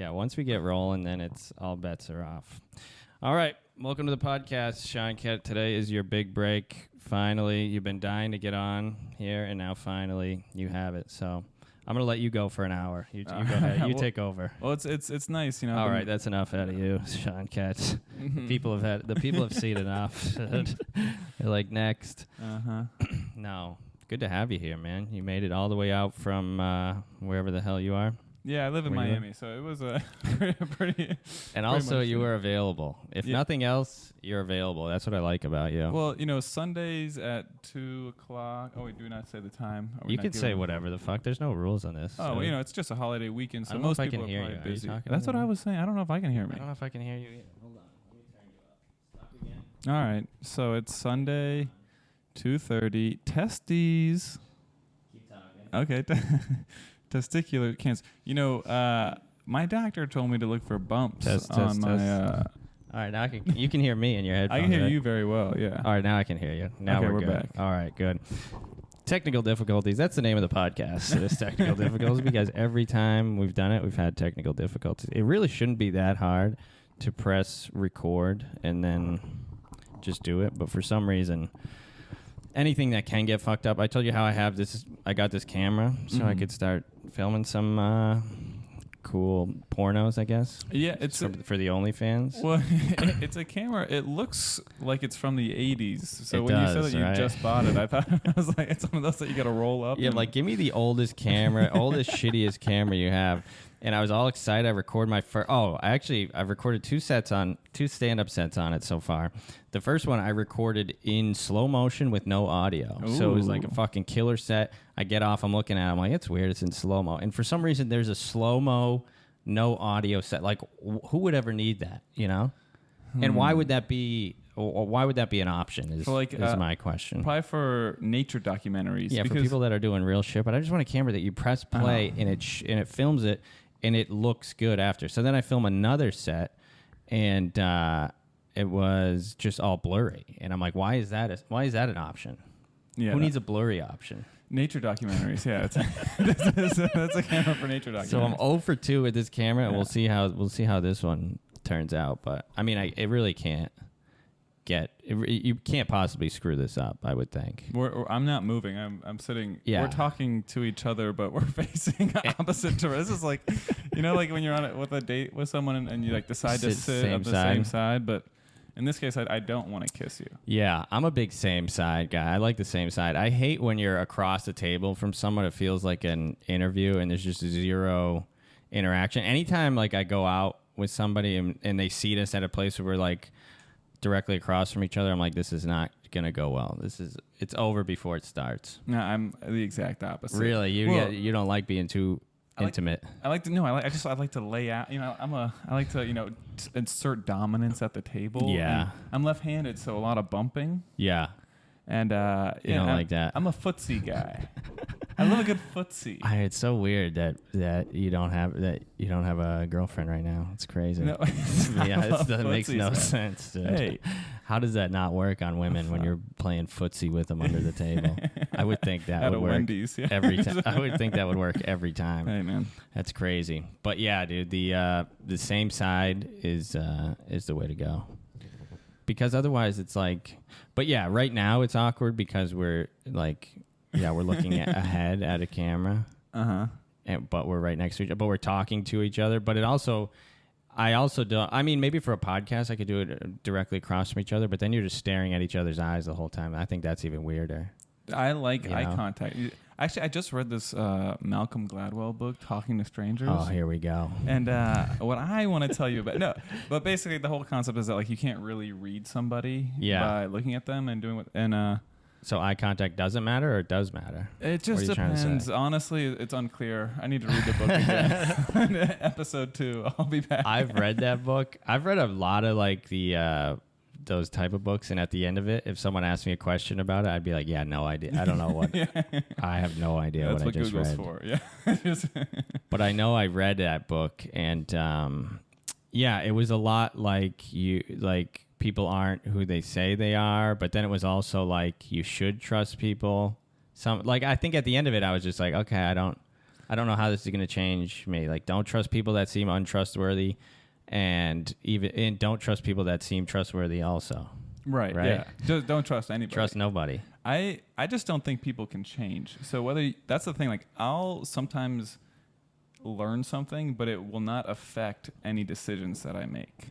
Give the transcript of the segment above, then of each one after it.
Yeah, once we get rolling, then it's all bets are off. All right, welcome to the podcast, Sean Kett. Today is your big break. Finally, you've been dying to get on here, and now finally you have it. So I'm gonna let you go for an hour. You go ahead. You take over. Well, it's nice, you know. All right, that's enough out of you, Sean Kett. People have seen enough. They're like, next. No, good to have you here, man. You made it all the way out from wherever the hell you are. Yeah, I live in Miami, so it was a pretty. And also, you were available. If nothing else, you're available. That's what I like about you. Well, you know, Sundays at 2:00. Oh, wait, do we not say the time? You can say whatever the fuck. There's no rules on this. Oh, so. well, you know, it's just a holiday weekend, so I don't know most if I people can hear you. busy. That's what I was saying. I don't know if I can hear me. I don't know if I can hear you either. Hold on. Let me turn you up. Stop again. All right, so it's Sunday, 2:30. Testes. Keep talking. Okay. Testicular cancer. You know, my doctor told me to look for bumps on my. All right, now you can hear me in your headphones. I can hear right? you very well. Yeah. All right, now I can hear you. Now okay, we're good. back. All right, good. Technical difficulties. That's the name of the podcast. It is technical difficulties because every time we've done it, we've had technical difficulties. It really shouldn't be that hard to press record and then just do it, but for some reason. Anything that can get fucked up. I told you how I got this camera so I could start filming some cool pornos, I guess. Yeah, it's for the OnlyFans. Well, it's a camera. It looks like it's from the 80s. So when you said that you just bought it, I thought I was like, it's one of those that you got to roll up. Yeah, like give me the oldest camera, shittiest camera you have. And I was all excited. I recorded my first. Oh, I've recorded two stand-up sets on it so far. The first one I recorded in slow motion with no audio. Ooh. So it was like a fucking killer set. I get off, I'm looking at it, I'm like, it's weird, it's in slow-mo. And for some reason, there's a slow-mo, no audio set. Like, who would ever need that, you know? And why would that be... Or why would that be an option is my question. Probably for nature documentaries. Yeah, for people that are doing real shit. But I just want a camera that you press play and it films it and it looks good after. So then I film another set and it was just all blurry. And I'm like, why is that an option? Yeah, who needs a blurry option? Nature documentaries, yeah. That's a camera for nature documentaries. So I'm 0 for 2 with this camera, and we'll see how this one turns out. But I mean, it really can't. You can't possibly screw this up, I would think. I'm not moving. I'm sitting. Yeah. We're talking to each other, but we're facing opposite directions. This is like, you know, like when you're on it with a date with someone and you like decide to sit on the same side. But in this case, I don't want to kiss you. Yeah, I'm a big same side guy. I like the same side. I hate when you're across the table from someone. It feels like an interview and there's just zero interaction. Anytime like I go out with somebody and they seat us at a place where we're like directly across from each other, I'm like, this is not gonna go well. It's over before it starts. No, I'm the exact opposite. Really, you don't like being too intimate. I like to lay out. You know, I like to insert dominance at the table. Yeah, I'm left-handed, so a lot of bumping. Yeah, and you don't like that. I'm a footsie guy. I love a good footsie. It's so weird that you don't have a girlfriend right now. It's crazy. No. Yeah, that makes no sense. Dude. Hey, how does that not work on women when you're playing footsie with them under the table? I would think that would work Wendy's, yeah. every time. I would think that would work every time. Hey man, that's crazy. But yeah, dude, the same side is the way to go. Because otherwise, it's like. But yeah, right now it's awkward because we're like. Yeah, we're looking ahead at a camera. But we're right next to each other. But we're talking to each other. But I also don't. I mean, maybe for a podcast, I could do it directly across from each other. But then you're just staring at each other's eyes the whole time. I think that's even weirder. I like eye contact. Actually, I just read this Malcolm Gladwell book, Talking to Strangers. Oh, here we go. And what I want to tell you about but basically the whole concept is that like you can't really read somebody by looking at them and doing what So eye contact doesn't matter or it does matter? It just depends. Honestly, it's unclear. I need to read the book again. Episode 2. I'll be back. I've read that book. I've read a lot of like those type of books, and at the end of it, if someone asked me a question about it, I'd be like, yeah, no idea. I don't know what. I have no idea what I just Google's read. For. Yeah. But I know I read that book, and it was a lot like people aren't who they say they are, but then it was also like you should trust people. I think at the end of it, I was just like, okay, I don't I don't know how this is going to change me. Like, don't trust people that seem untrustworthy, and don't trust people that seem trustworthy also. Right. Yeah. Just don't trust anybody. Trust nobody. I just don't think people can change. So that's the thing. Like, I'll sometimes learn something, but it will not affect any decisions that I make.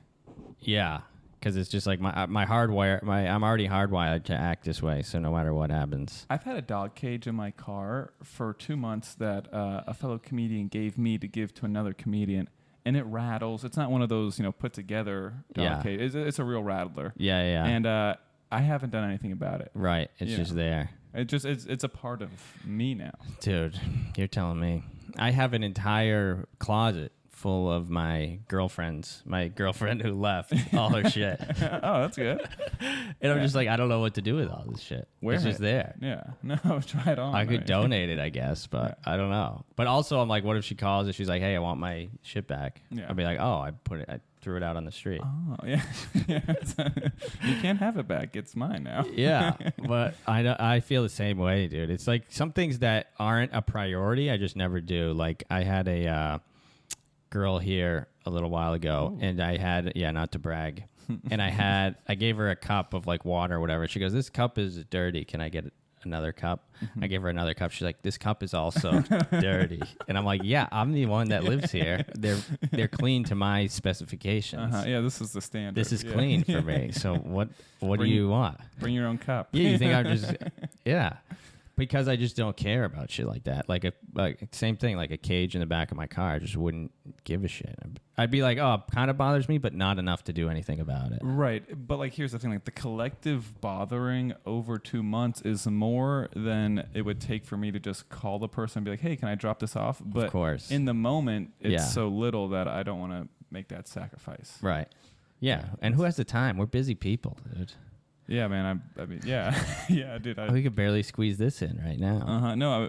Yeah. Because it's just like I'm already hardwired to act this way, so no matter what happens. I've had a dog cage in my car for 2 months that a fellow comedian gave me to give to another comedian, and it rattles. It's not one of those, put together dog cage. It's a real rattler. Yeah, yeah. And I haven't done anything about it. Right. It's just there. It's a part of me now. Dude, you're telling me. I have an entire closet full of my girlfriends. My girlfriend who left, all her shit. Oh, that's good. And I'm just like, I don't know what to do with all this shit. It's just there. Yeah. No, try it on. I could donate it, I guess, but I don't know. But also, I'm like, what if she calls and she's like, hey, I want my shit back? Yeah. I'll be like, oh, I threw it out on the street. Oh, yeah. You can't have it back. It's mine now. Yeah, but I feel the same way, dude. It's like some things that aren't a priority, I just never do. Like, I had a girl here a little while ago, and I had, not to brag, and I gave her a cup of like water or whatever. She goes, this cup is dirty. Can I get another cup? I gave her another cup. She's like, this cup is also dirty. And I'm like, yeah, I'm the one that lives here. They're clean to my specifications. Yeah, this is the standard. This is clean for me. So what do you want? Bring your own cup. Yeah, you think I'm just because I just don't care about shit like that. Like same thing, like a cage in the back of my car. I just wouldn't give a shit. I'd be like, oh, it kind of bothers me, but not enough to do anything about it. Right. But like, here's the thing, like the collective bothering over 2 months is more than it would take for me to just call the person and be like, hey, can I drop this off? But of course, in the moment, it's so little that I don't want to make that sacrifice. Right. Yeah. And who has the time? We're busy people, dude. Yeah, man. I mean, yeah, dude. We could barely squeeze this in right now. No,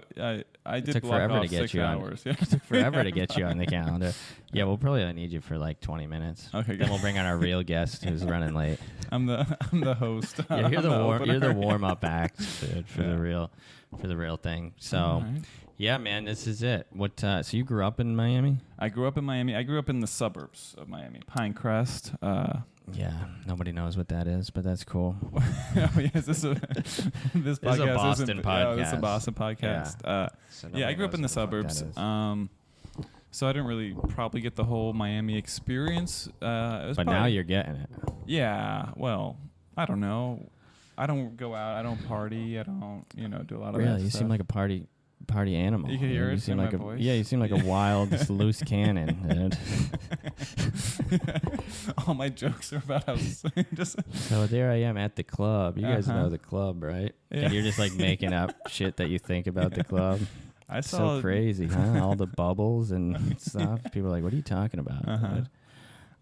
I did. It took forever to get 6 hours. It took forever to get you on the calendar. Yeah, we'll probably only need you for like 20 minutes. Okay. Then we'll bring on our real guest who's running late. I'm the host. Yeah, you're the warm up act, dude, for the real thing. So. Yeah, man, this is it. What? So you grew up in Miami? I grew up in Miami. I grew up in the suburbs of Miami, Pinecrest. Yeah, nobody knows what that is, but that's cool. This podcast is a Boston podcast. This is a Boston podcast. Yeah, I grew up in the suburbs. So I didn't really probably get the whole Miami experience. But now you're getting it. Yeah. Well, I don't know. I don't go out. I don't party. I don't, do a lot of that Really? You stuff. seem like a party animal. You can hear it in my voice? Yeah, you seem like a wild, loose cannon, dude. All my jokes are about how just. So there I am at the club. You guys know the club, right? Yeah. And you're just like making up shit that you think about the club. I saw so crazy, huh? All the bubbles and stuff. People are like, "What are you talking about?"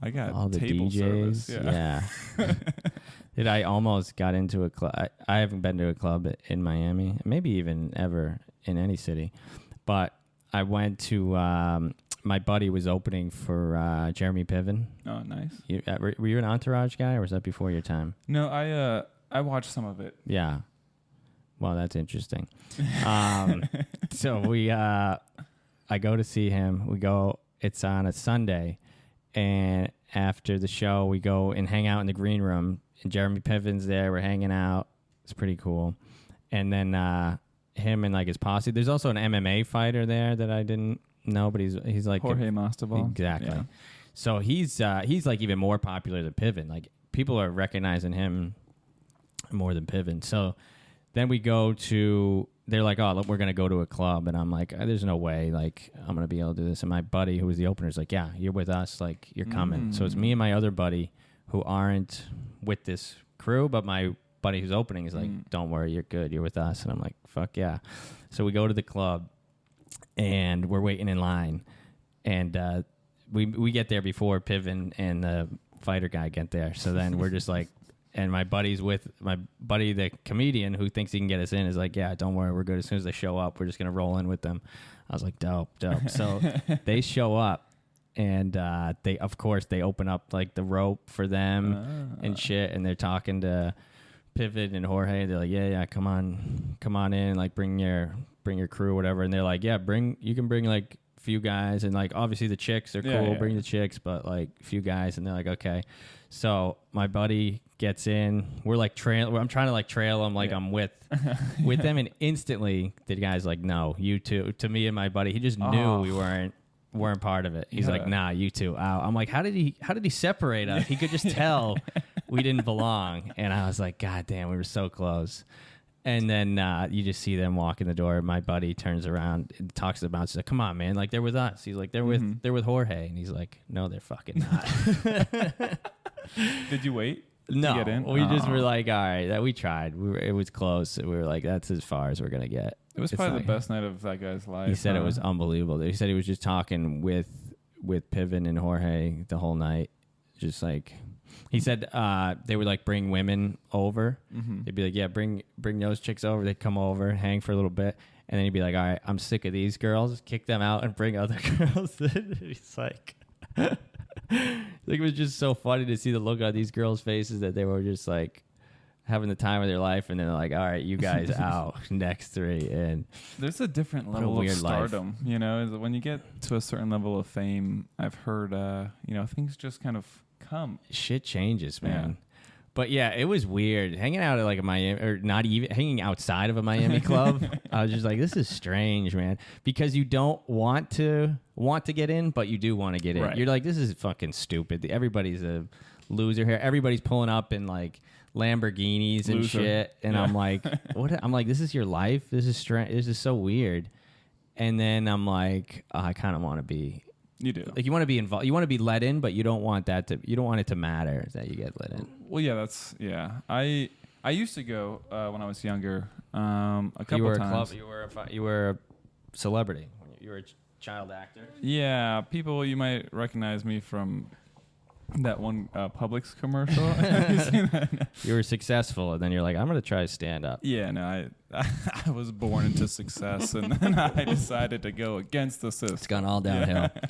I got all the table DJs. Service. Yeah. Dude, I almost got into a club. I haven't been to a club in Miami, maybe even ever in any city. But I went to, my buddy was opening for Jeremy Piven. Oh, nice. Were you an Entourage guy, or was that before your time? No, I watched some of it. Yeah. Well, that's interesting. So I go to see him. It's on a Sunday. And after the show, we go and hang out in the green room. And Jeremy Piven's there. We're hanging out. It's pretty cool. And then him and like his posse. There's also an MMA fighter there that I didn't know, but he's like Jorge Masvidal. Exactly. Yeah. So he's like even more popular than Piven. Like people are recognizing him more than Piven. So then we go to. They're like, oh, look, we're gonna go to a club, and I'm like, there's no way, like I'm gonna be able to do this. And my buddy, who was the opener, is like, yeah, you're with us, like you're coming. So it's me and my other buddy who aren't with this crew, but my buddy who's opening is like, don't worry, you're good, you're with us. And I'm like, fuck yeah. So we go to the club, and we're waiting in line, and we get there before Piven and the fighter guy get there. So then we're just like. And my buddy, the comedian who thinks he can get us in, is like, yeah, don't worry, we're good. As soon as they show up, we're just going to roll in with them. I was like, dope. So they show up, and they open up like the rope for them and shit. And they're talking to Pivot and Jorge. They're like, yeah, come on in. Like, bring your bring your crew, whatever. And they're like, yeah, you can bring like a few guys. And like, obviously the chicks are cool. Bring the chicks, but like a few guys. And they're like, okay. So my buddy gets in. We're like I'm trying to like trail him like I'm with them. And instantly the guy's like, no, you two. To me and my buddy, he just knew we weren't part of it. He's like, nah, you two out. I'm like, how did he separate us? He could just tell we didn't belong. And I was like, God damn, we were so close. And then you just see them walk in the door. My buddy turns around and talks to the bouncer. He's like, come on, man. Like, they're with us. He's like, they're with Jorge. And he's like, no, they're fucking not. Did you wait no, to get in? We just were like, all right, that we tried. It was close. We were like, that's as far as we're going to get. It was probably the best night of that guy's life. He said it was unbelievable. He said he was just talking with Piven and Jorge the whole night. Just like, he said they would like bring women over. They'd be like, yeah, bring those chicks over. They'd come over, hang for a little bit. And then he'd be like, all right, I'm sick of these girls. Kick them out and bring other girls in. He's like... Like, it was just so funny to see the look on these girls' faces that they were just like having the time of their life, and they're like, all right, you guys out next 3. And there's a different level of stardom, you know, is when you get to a certain level of fame. I've heard you know, things just kind of come. Shit changes, man. But yeah, it was weird hanging out at like a Miami, or not even hanging outside of a Miami club. I was just like, this is strange, man, because you don't want to get in, but you do want to get in. Right. You're like, this is fucking stupid. Everybody's a loser here. Everybody's pulling up in like Lamborghinis and shit, and I'm like, what? I'm like, this is your life. This is strange. This is so weird. And then I'm like, oh, I kind of want to be. You do. Like, you want to be involved. You want to be let in, but you don't want you don't want it to matter that you get let in. Well, yeah. I used to go when I was younger. A couple times. You were a celebrity. You were a child actor. Yeah, people, you might recognize me from that one Publix commercial. Have you seen that? You were successful, and then you're like, I'm going to try stand up. Yeah, no, I was born into success, and then I decided to go against the system. It's gone all downhill. Yeah.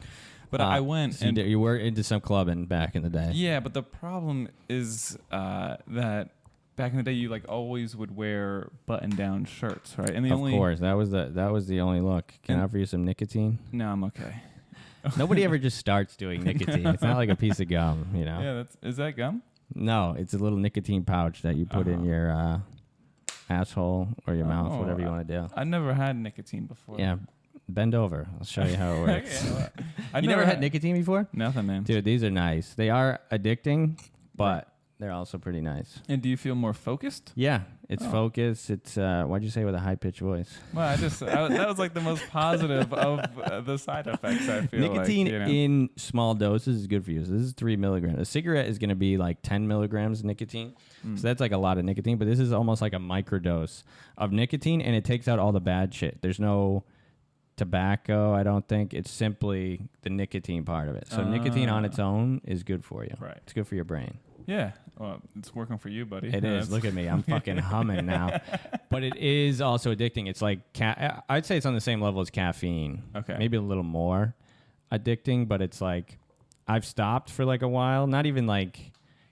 But I went. So you were into some clubbing back in the day. Yeah, but the problem is that back in the day, you like always would wear button-down shirts, right? And of course, that was the only look. Can I offer you some nicotine? No, I'm okay. Nobody ever just starts doing nicotine. It's not like a piece of gum, you know. Yeah, is that gum? No, it's a little nicotine pouch that you put in your asshole or your mouth, whatever you want to do. I never had nicotine before. Yeah. Bend over. I'll show you how it works. You never had nicotine before? Nothing, man. Dude, these are nice. They are addicting, but they're also pretty nice. And do you feel more focused? Yeah, it's focused. It's why'd you say with a high-pitched voice? Well, that was like the most positive of the side effects, I feel Nicotine like, you know? in small doses is good for you. So this is 3 milligrams. A cigarette is going to be like 10 milligrams of nicotine. So that's like a lot of nicotine, but this is almost like a microdose of nicotine, and it takes out all the bad shit. There's no tobacco, I don't think. It's simply the nicotine part of it. So nicotine on its own is good for you. Right. It's good for your brain. Yeah. Well, it's working for you, buddy. It is. Look at me. I'm fucking humming now. But it is also addicting. It's like, I'd say it's on the same level as caffeine. Okay. Maybe a little more addicting, but it's like, I've stopped for like a while. Not even like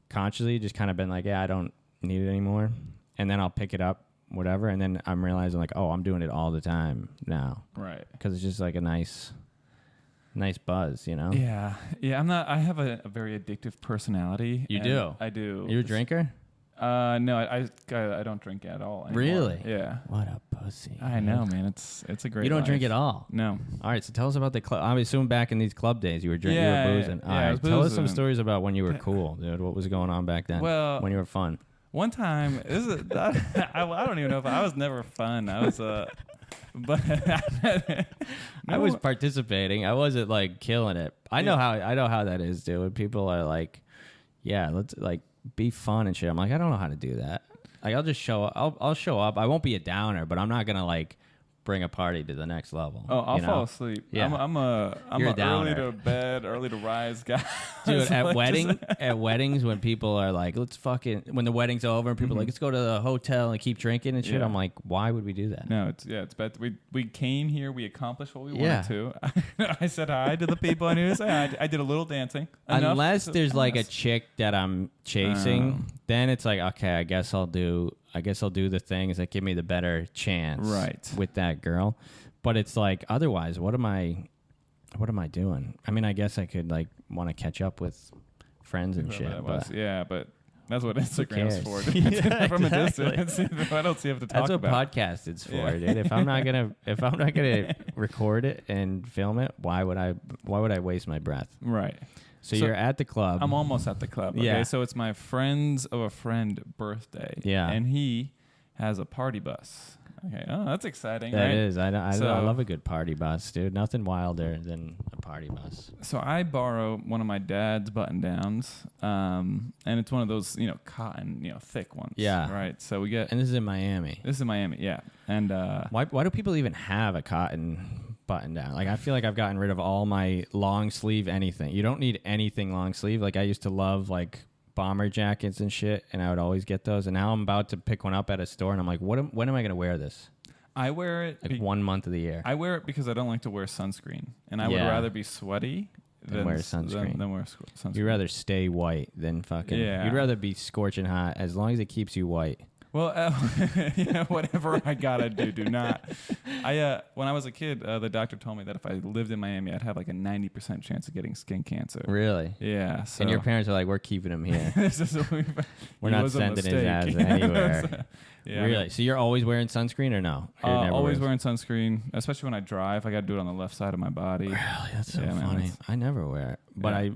consciously, just kind of been like, yeah, I don't need it anymore. And then I'll pick it up, whatever. And then I'm realizing like, oh, I'm doing it all the time now. Right. Because it's just like a nice buzz, you know? Yeah. Yeah, I have a very addictive personality. You do? I do. You're a drinker? No, I don't drink at all anymore. Really? Yeah. What a pussy. I know, man. It's a great You don't life. drink at all? No. All right, so tell us about the club. I'm assuming back in these club days you were drinking, you were boozing. All right, tell us some stories about when you were cool, dude. What was going on back then? Well, when you were fun. One time, I don't even know if I was never fun. I was but I was participating. I wasn't like killing it. I know how that is, dude. When people are like, yeah, let's like be fun and shit. I'm like, I don't know how to do that. Like, I'll just show up. I'll show up. I won't be a downer, but I'm not gonna like bring a party to the next level. Oh, I'll fall asleep. Yeah. I'm a early to bed, early to rise guy. Dude, at weddings when people are like, when the wedding's over and people are like, let's go to the hotel and keep drinking and shit. I'm like, why would we do that? No, it's bad. We came here, we accomplished what we wanted to. I said hi to the people I knew to say hi. I did a little dancing. Unless there's like a chick that I'm chasing, then it's like, okay, I guess I'll do I guess I'll do the things that give me the better chance with that girl. But it's like, otherwise, what am I doing? I mean, I guess I could like want to catch up with friends and shit. But yeah, but that's what Instagram's for. Yeah, from exactly. a distance. I don't see what to talk about. That's what podcast is for, dude. If I'm not gonna record it and film it, why would I waste my breath? Right. So you're at the club. I'm almost at the club. Okay? Yeah. So it's my friend's of a friend birthday. Yeah. And he has a party bus. Okay. Oh, that's exciting. That right? is. I love a good party bus, dude. Nothing wilder than a party bus. So I borrow one of my dad's button downs, and it's one of those, cotton, thick ones. Yeah. Right. So we get. And this is in Miami. This is in Miami. Yeah. And why do people even have a cotton button down? Like, I feel like I've gotten rid of all my long sleeve anything. You don't need anything long sleeve. Like, I used to love like bomber jackets and shit, and I would always get those. And now I'm about to pick one up at a store, and I'm like, when am I going to wear this? I wear it like 1 month of the year. I wear it because I don't like to wear sunscreen, and I would rather be sweaty than wear sunscreen. Than wear sunscreen. You'd rather stay white than fucking. Yeah. You'd rather be scorching hot as long as it keeps you white. Well, whatever I gotta do not. When I was a kid, the doctor told me that if I lived in Miami, I'd have like a 90% chance of getting skin cancer. Really? Yeah. So. And your parents are like, we're keeping him here. We're not sending his ass anywhere. Yeah, really? So you're always wearing sunscreen or no? Always wearing sunscreen, especially when I drive. I got to do it on the left side of my body. Really? That's so funny. Man, I never wear it, but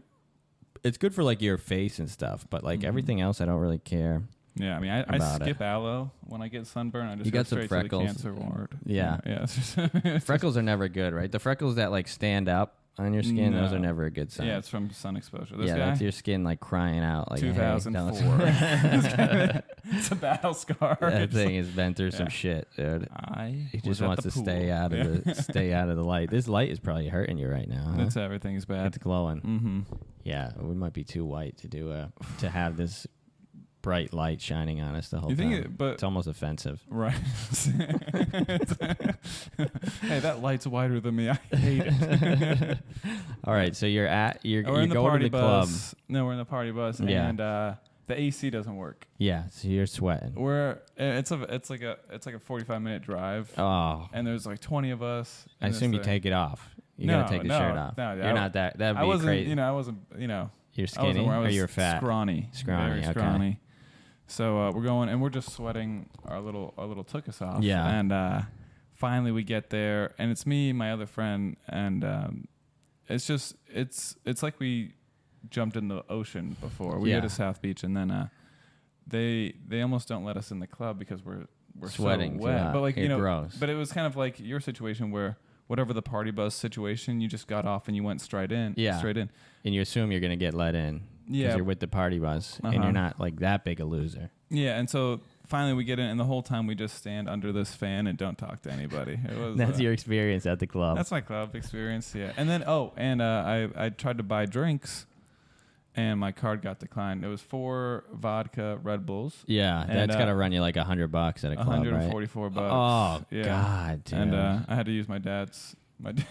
it's good for like your face and stuff. But like everything else, I don't really care. Yeah, I mean, I skip aloe when I get sunburn. I just go straight to the cancer ward. Yeah. Freckles are never good, right? The freckles that like stand up on your skin, those are never a good sign. Yeah, it's from sun exposure. This guy? That's your skin like crying out. Like 2004. Hey, it's a battle scar. That thing has been through some shit, dude. He just wants to stay out of the light. This light is probably hurting you right now. Huh? Everything's bad. It's glowing. Mm-hmm. Yeah, we might be too white to have this bright light shining on us the whole time. It's almost offensive. Right. Hey, that light's whiter than me. I hate it. All right, so you're in the party to the bus. club. No, we're in the party bus, and the AC doesn't work. Yeah, so you're sweating. It's like a 45-minute drive. Oh. And there's like 20 of us. I assume you take it off. You gotta take the shirt off. No, you're not that. That'd be crazy. I wasn't. You're skinny or you're fat. Scrawny. Very scrawny. Okay. So we're going, and we're just sweating. Our little took us off. Yeah. And finally we get there, and it's me, my other friend, and it's like we jumped in the ocean before. We go to South Beach, and then they almost don't let us in the club because we're sweating so wet. But like gross. But it was kind of like your situation where whatever the party bus situation, you just got off and you went straight in. Yeah. Straight in. And you assume you're gonna get let in. Because you're with the party bus, and you're not like that big a loser. Yeah, and so finally we get in, and the whole time we just stand under this fan and don't talk to anybody. That's your experience at the club. That's my club experience, yeah. And then I tried to buy drinks, and my card got declined. It was 4 vodka Red Bulls. Yeah, that's gotta run you like $100 at a club, right? $144. Oh yeah. God, dude. And I had to use my dad's.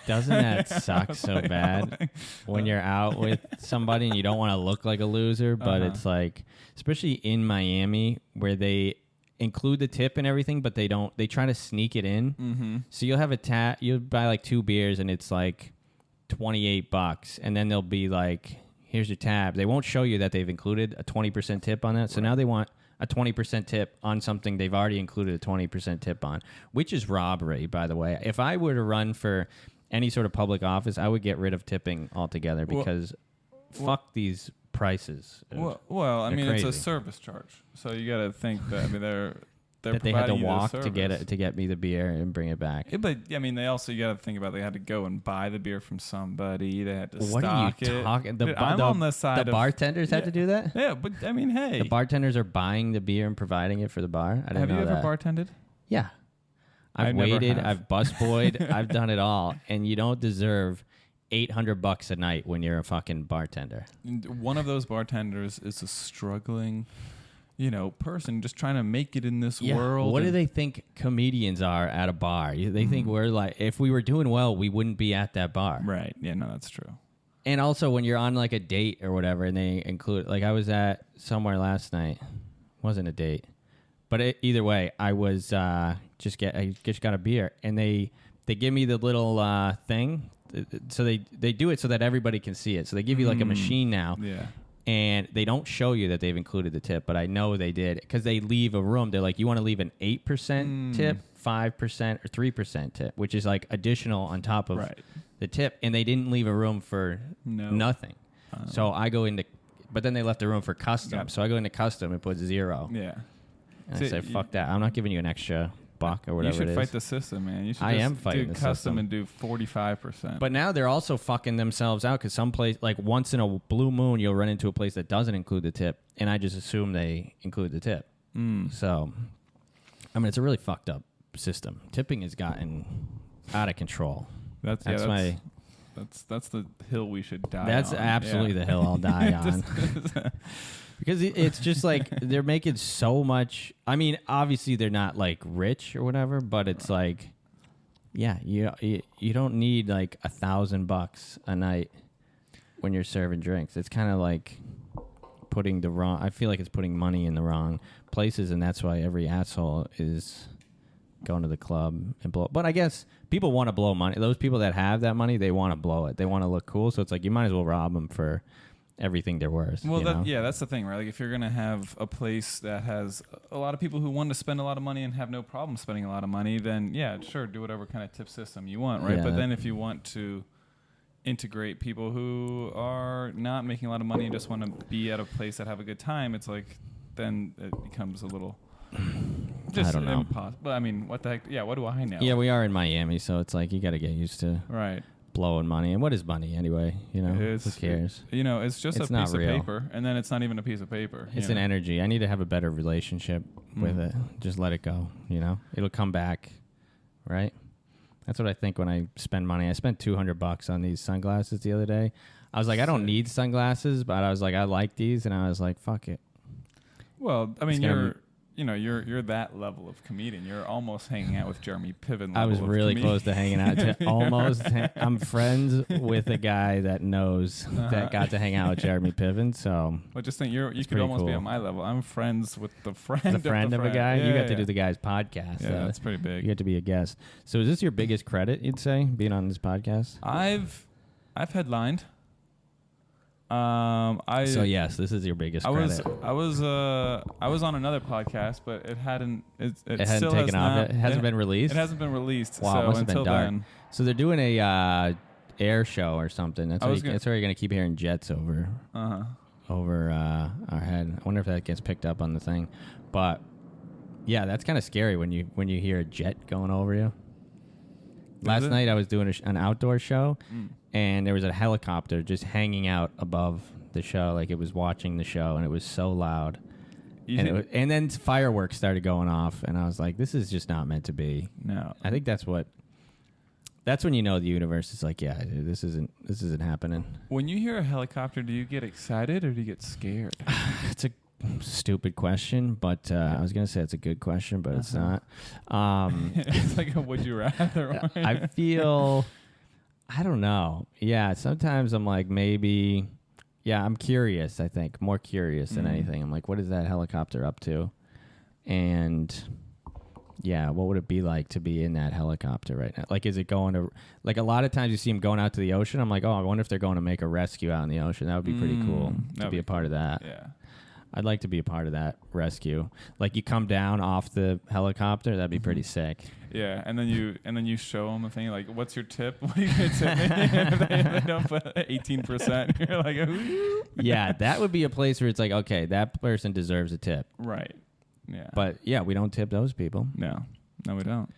Doesn't that suck so bad when you're out with somebody and you don't want to look like a loser, but it's like, especially in Miami where they include the tip and everything, but they try to sneak it in. Mm-hmm. So you'll have you'll buy like 2 beers and it's like $28, and then they'll be like, here's your tab. They won't show you that they've included a 20% tip on that. So now they want a 20% tip on something they've already included a 20% tip on, which is robbery, by the way. If I were to run for any sort of public office, I would get rid of tipping altogether because fuck these prices. Well, I mean, crazy. It's a service charge, so you got to think that. I mean, they're that they had to walk to get me the beer and bring it back. Yeah, but I mean, you got to think about they had to go and buy the beer from somebody. They had to what stock are you talking? I'm on the side. The bartenders had to do that. Yeah, but I mean, hey, the bartenders are buying the beer and providing it for the bar. I didn't know that. Have you ever bartended? Yeah, I've waited. I've busboyed. I've done it all, and you don't deserve $800 a night when you're a fucking bartender. One of those bartenders is a struggling, person just trying to make it in this world. What do they think comedians are at a bar? They think we're like, if we were doing well, we wouldn't be at that bar. Right. Yeah, no, that's true. And also when you're on like a date or whatever, and they include, like I was at somewhere last night, wasn't a date, But either way, I was I just got a beer, and they give me the little thing. So they do it so that everybody can see it. So they give you like a machine now. Yeah. And they don't show you that they've included the tip, but I know they did because they leave a room. They're like, you want to leave an 8% tip, 5% or 3% tip, which is like additional on top of the tip. And they didn't leave a room for nothing. So I go into, but then they left the room for custom. Yep. So I go into custom and put 0. Yeah. And I say, fuck that. I'm not giving you an extra buck or whatever it is. You should fight the system, man. You should I am fighting the custom system and do 45%. But now they're also fucking themselves out because some place, like once in a blue moon, you'll run into a place that doesn't include the tip, and I just assume they include the tip. So, I mean, it's a really fucked up system. Tipping has gotten out of control. That's the hill we should die on. That's absolutely the hill I'll die on. Because it's just like they're making so much. I mean, obviously they're not like rich or whatever, but it's like, yeah, you don't need like $1,000 a night when you're serving drinks. It's kind of like putting the wrong. I feel like it's putting money in the wrong places, and that's why every asshole is going to the club and blow. But I guess people want to blow money. Those people that have that money, they want to blow it. They want to look cool. So it's like you might as well rob them for everything they're worth. Well, that's the thing, right? Like if you're gonna have a place that has a lot of people who want to spend a lot of money and have no problem spending a lot of money, then yeah, sure, do whatever kind of tip system you want, right? But then if you want to integrate people who are not making a lot of money and just want to be at a place that have a good time, it's like then it becomes a little just I don't know. impossible. But I mean, what the heck? Yeah, what do I know? Yeah, we are in Miami, so it's like you got to get used to blowing money. And what is money anyway? You know, who cares? It's just a piece of paper, and then it's not even a piece of paper. It's an energy. I need to have a better relationship with it. Just let it go. You know, it'll come back, right? That's what I think when I spend money. I spent $200 on these sunglasses the other day. I was like, I don't need sunglasses, but I was like, I like these, and I was like, fuck it. Well, I mean, you're that level of comedian. You're almost hanging out with Jeremy Piven. I was really close to hanging out. I'm friends with a guy that knows that got to hang out with Jeremy Piven. So, well, just think you could almost be on my level. I'm friends with the friend. The friend of a guy. Yeah, you got to do the guy's podcast. Yeah, that's pretty big. You get to be a guest. So, is this your biggest credit? You'd say being on this podcast? I've headlined. So yes, this is your biggest credit. I was on another podcast, but it hadn't still taken off. It hasn't been released. It hasn't been released. Wow, so it must have been dark. Then, so they're doing a air show or something. That's why you're gonna keep hearing jets over our head. I wonder if that gets picked up on the thing, but yeah, that's kind of scary when you hear a jet going over you. Last night I was doing an outdoor show, and there was a helicopter just hanging out above the show, like it was watching the show, and it was so loud. And then fireworks started going off, and I was like, this is just not meant to be. No. I think that's when you know the universe is like, yeah, dude, this isn't happening. When you hear a helicopter, do you get excited or do you get scared? It's a stupid question, but I was gonna say it's a good question, but it's not. It's like a would you rather. I feel, I don't know. Yeah, sometimes I'm like maybe. Yeah, I'm curious. I think more curious than anything. I'm like, what is that helicopter up to? And yeah, what would it be like to be in that helicopter right now? Like, is it going to, like a lot of times you see them going out to the ocean. I'm like, oh, I wonder if they're going to make a rescue out in the ocean. That would be pretty cool to be a part of that. Yeah. I'd like to be a part of that rescue. Like you come down off the helicopter, that'd be pretty sick. Yeah, and then you show them a thing like, "What's your tip? What are you gonna tip me?" they don't put 18%. You're like, ooh. Yeah, that would be a place where it's like, okay, that person deserves a tip. Right. Yeah. But yeah, we don't tip those people. No, we don't.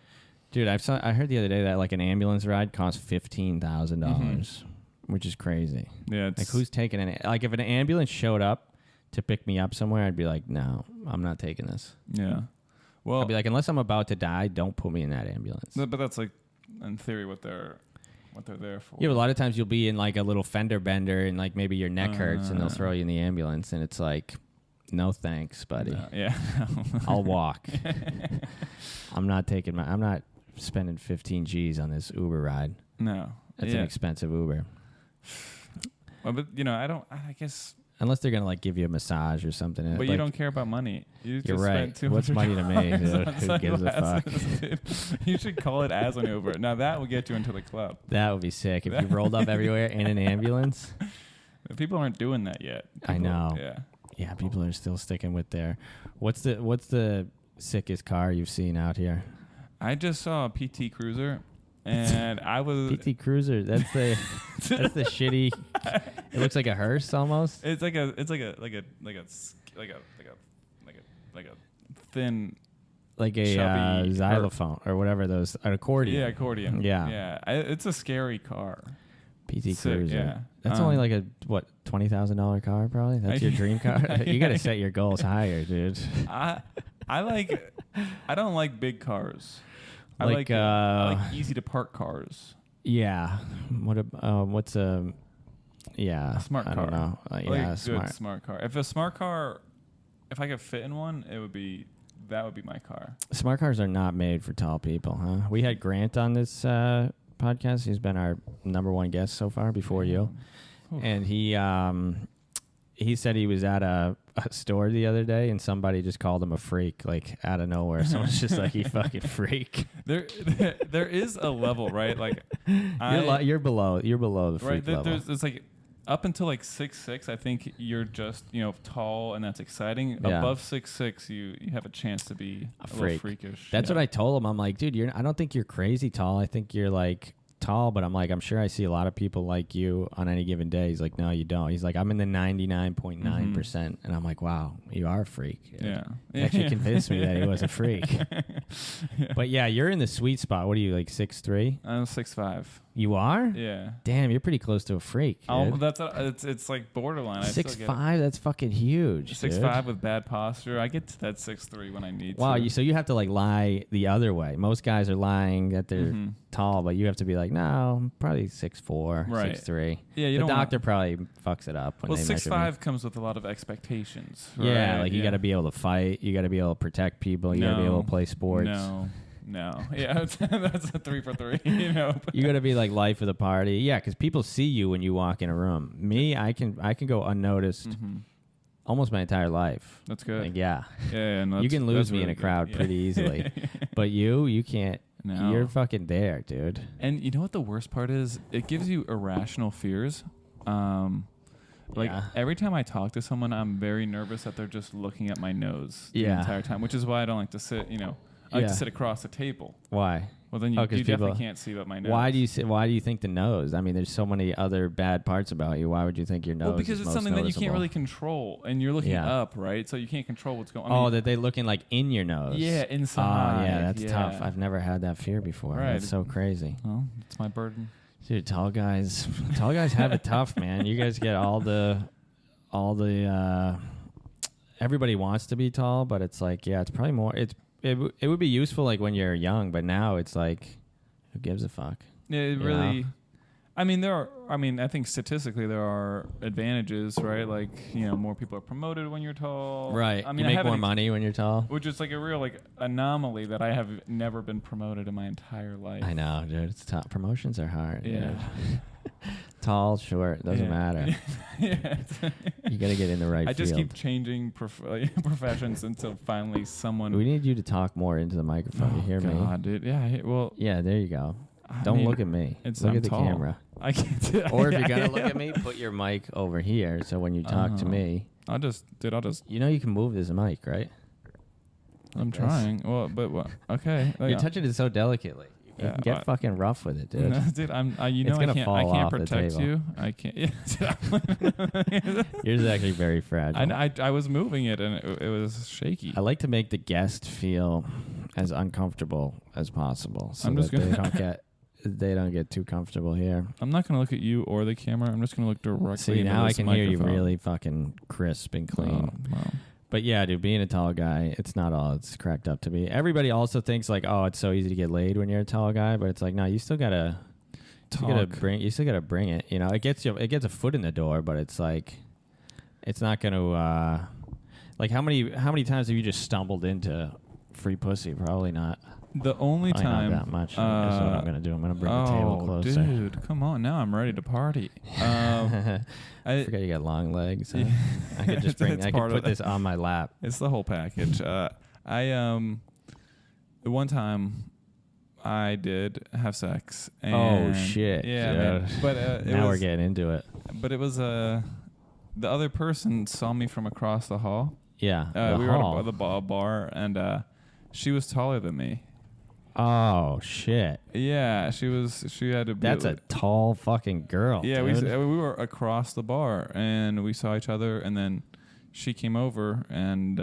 Dude, I heard the other day that like an ambulance ride costs $15,000, which is crazy. Yeah. Like who's taking like if an ambulance showed up to pick me up somewhere, I'd be like, no, I'm not taking this. Yeah. Well, I'd be like, unless I'm about to die, don't put me in that ambulance. But that's like, in theory, what they're there for. Yeah, but a lot of times you'll be in like a little fender bender and like maybe your neck hurts and they'll throw you in the ambulance and it's like, no thanks, buddy. No, yeah. I'll walk. I'm not spending 15 G's on this Uber ride. No. That's an expensive Uber. Well, but I guess Unless they're gonna like give you a massage or something. But like, you don't care about money. You're right. What's money to me? Dude? Who gives a fuck? Dude. You should call it as an Uber. Now that will get you into the club. That would be sick if you rolled up everywhere in an ambulance. People aren't doing that yet. I know. Yeah. Yeah, people are still sticking with their. What's the sickest car you've seen out here? I just saw a PT Cruiser, and I was PT Cruiser. That's the shitty. It looks like a hearse almost. It's like a thin. Like a xylophone or whatever those an accordion. Yeah, accordion. Yeah. It's a scary car. PT Cruiser. Yeah. That's only like a $20,000 car probably. That's your dream car. You got to set your goals higher, dude. I don't like big cars. I like easy to park cars. Yeah. What's a smart car. I don't know. Smart car. If I could fit in one, that would be my car. Smart cars are not made for tall people, huh? We had Grant on this podcast. He's been our number one guest so far before you. Oof. And he said he was at a store the other day and somebody just called him a freak, like out of nowhere. Someone's just like, you fucking freak. There is a level, right? Like you're below the freak level. It's like up until like 6'6", I think you're just tall and that's exciting. Yeah. Above 6'6", you have a chance to be a little freakish. That's what I told him. I'm like, dude, I don't think you're crazy tall. I think you're like tall, but I'm like, I'm sure I see a lot of people like you on any given day. He's like, no, you don't. He's like, I'm in the 99.9%. And I'm like, wow, you are a freak. Yeah. He actually convinced me that he was a freak. Yeah. But yeah, you're in the sweet spot. What are you, like 6'3"? I'm 6'5". You are? Yeah. Damn, you're pretty close to a freak. It's like borderline. 6'5", that's fucking huge. 6'5" with bad posture. I get to that 6'3" when I need to. Wow, so you have to like lie the other way. Most guys are lying that they're tall, but you have to be like, no, I'm probably 6'4", right. 6'3". Yeah, the doctor probably fucks it up. Well, 6'5" comes with a lot of expectations. Right? Yeah, like you got to be able to fight. You got to be able to protect people. You got to be able to play sports. No. Yeah, that's a 3 for 3, You got to be like life of the party. Yeah, because people see you when you walk in a room. Me, I can go unnoticed almost my entire life. That's good. Like, yeah. No, you can lose me in a crowd pretty easily. But you can't. No. You're fucking there, dude. And you know what the worst part is? It gives you irrational fears. Every time I talk to someone, I'm very nervous that they're just looking at my nose the entire time, which is why I don't like to sit, I like to sit across the table. Why? Well, then you definitely can't see what my nose. Why do you think the nose? I mean, there's so many other bad parts about you. Why would you think your nose? Well, because is it's something that you can't really control, and you're looking up, right? So you can't control what's going on. That they're looking like in your nose. Yeah, inside. Oh, yeah, that's tough. I've never had that fear before. Right. That's so crazy. Well, it's my burden. Dude, tall guys have it tough, man. You guys get all the. Everybody wants to be tall, but it's like, it's probably more. It would be useful like when you're young, but now it's like, who gives a fuck? Yeah, it really. I think statistically there are advantages, right? Like, more people are promoted when you're tall. Right. You make more money when you're tall. Which is like a real anomaly that I have never been promoted in my entire life. I know, dude. It's tough. Promotions are hard. Yeah. Tall, short, doesn't matter. Yeah. You got to get in the right field. I just keep changing professions until finally someone... We need you to talk more into the microphone. You hear me? God, dude. Yeah, well... Yeah, there you go. Don't look at me. Look at the camera. I can't do it. Or if you're going to look at me, put your mic over here so when you talk to me... I'll just... You know you can move this mic, right? I'm trying. Well, but what? Okay. You're touching it so delicately. You can get fucking rough with it, dude. No, dude, I can't protect you. I can't. Yours is actually very fragile. I was moving it and it was shaky. I like to make the guest feel as uncomfortable as possible, so they don't get too comfortable here. I'm not gonna look at you or the camera. I'm just gonna look directly. See, into now this I can microphone. hear you really fucking crisp and clean. Wow. But yeah, dude, being a tall guy, it's not all it's cracked up to be. Everybody also thinks like, oh, it's so easy to get laid when you're a tall guy, but it's like, no, you still gotta bring it. It gets a foot in the door, but it's like, it's not gonna like how many times have you just stumbled into free pussy? Probably not. The only time. Not that much. Guess what I'm going to do. I'm going to bring the table closer. Oh, dude. Come on. Now I'm ready to party. I forgot you got long legs. Huh? I could just bring. I could put this on my lap. It's the whole package. The one time I did have sex. And shit. Yeah, man. But now we're getting into it. But it was the other person saw me from across the hall. Yeah. We were at the bar, and she was taller than me. Oh shit! Yeah, she had to be. That's a tall fucking girl. Yeah, dude. we were across the bar and we saw each other, and then she came over, and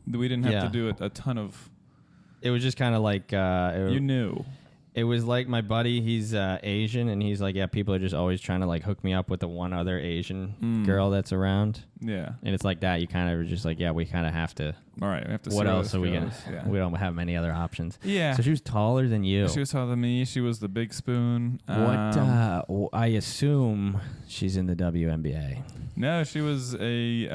we didn't have to do a ton of. It was just kind of like you knew. It was like my buddy. He's Asian, and he's like, yeah, people are just always trying to like hook me up with the one other Asian girl that's around. Yeah, and it's like that. You kind of are just like, yeah, we kind of have to. All right, we have to. What else are we gonna? Yeah. We don't have many other options. Yeah. So she was taller than you. She was taller than me. She was the big spoon. What? I assume she's in the WNBA. No, she was a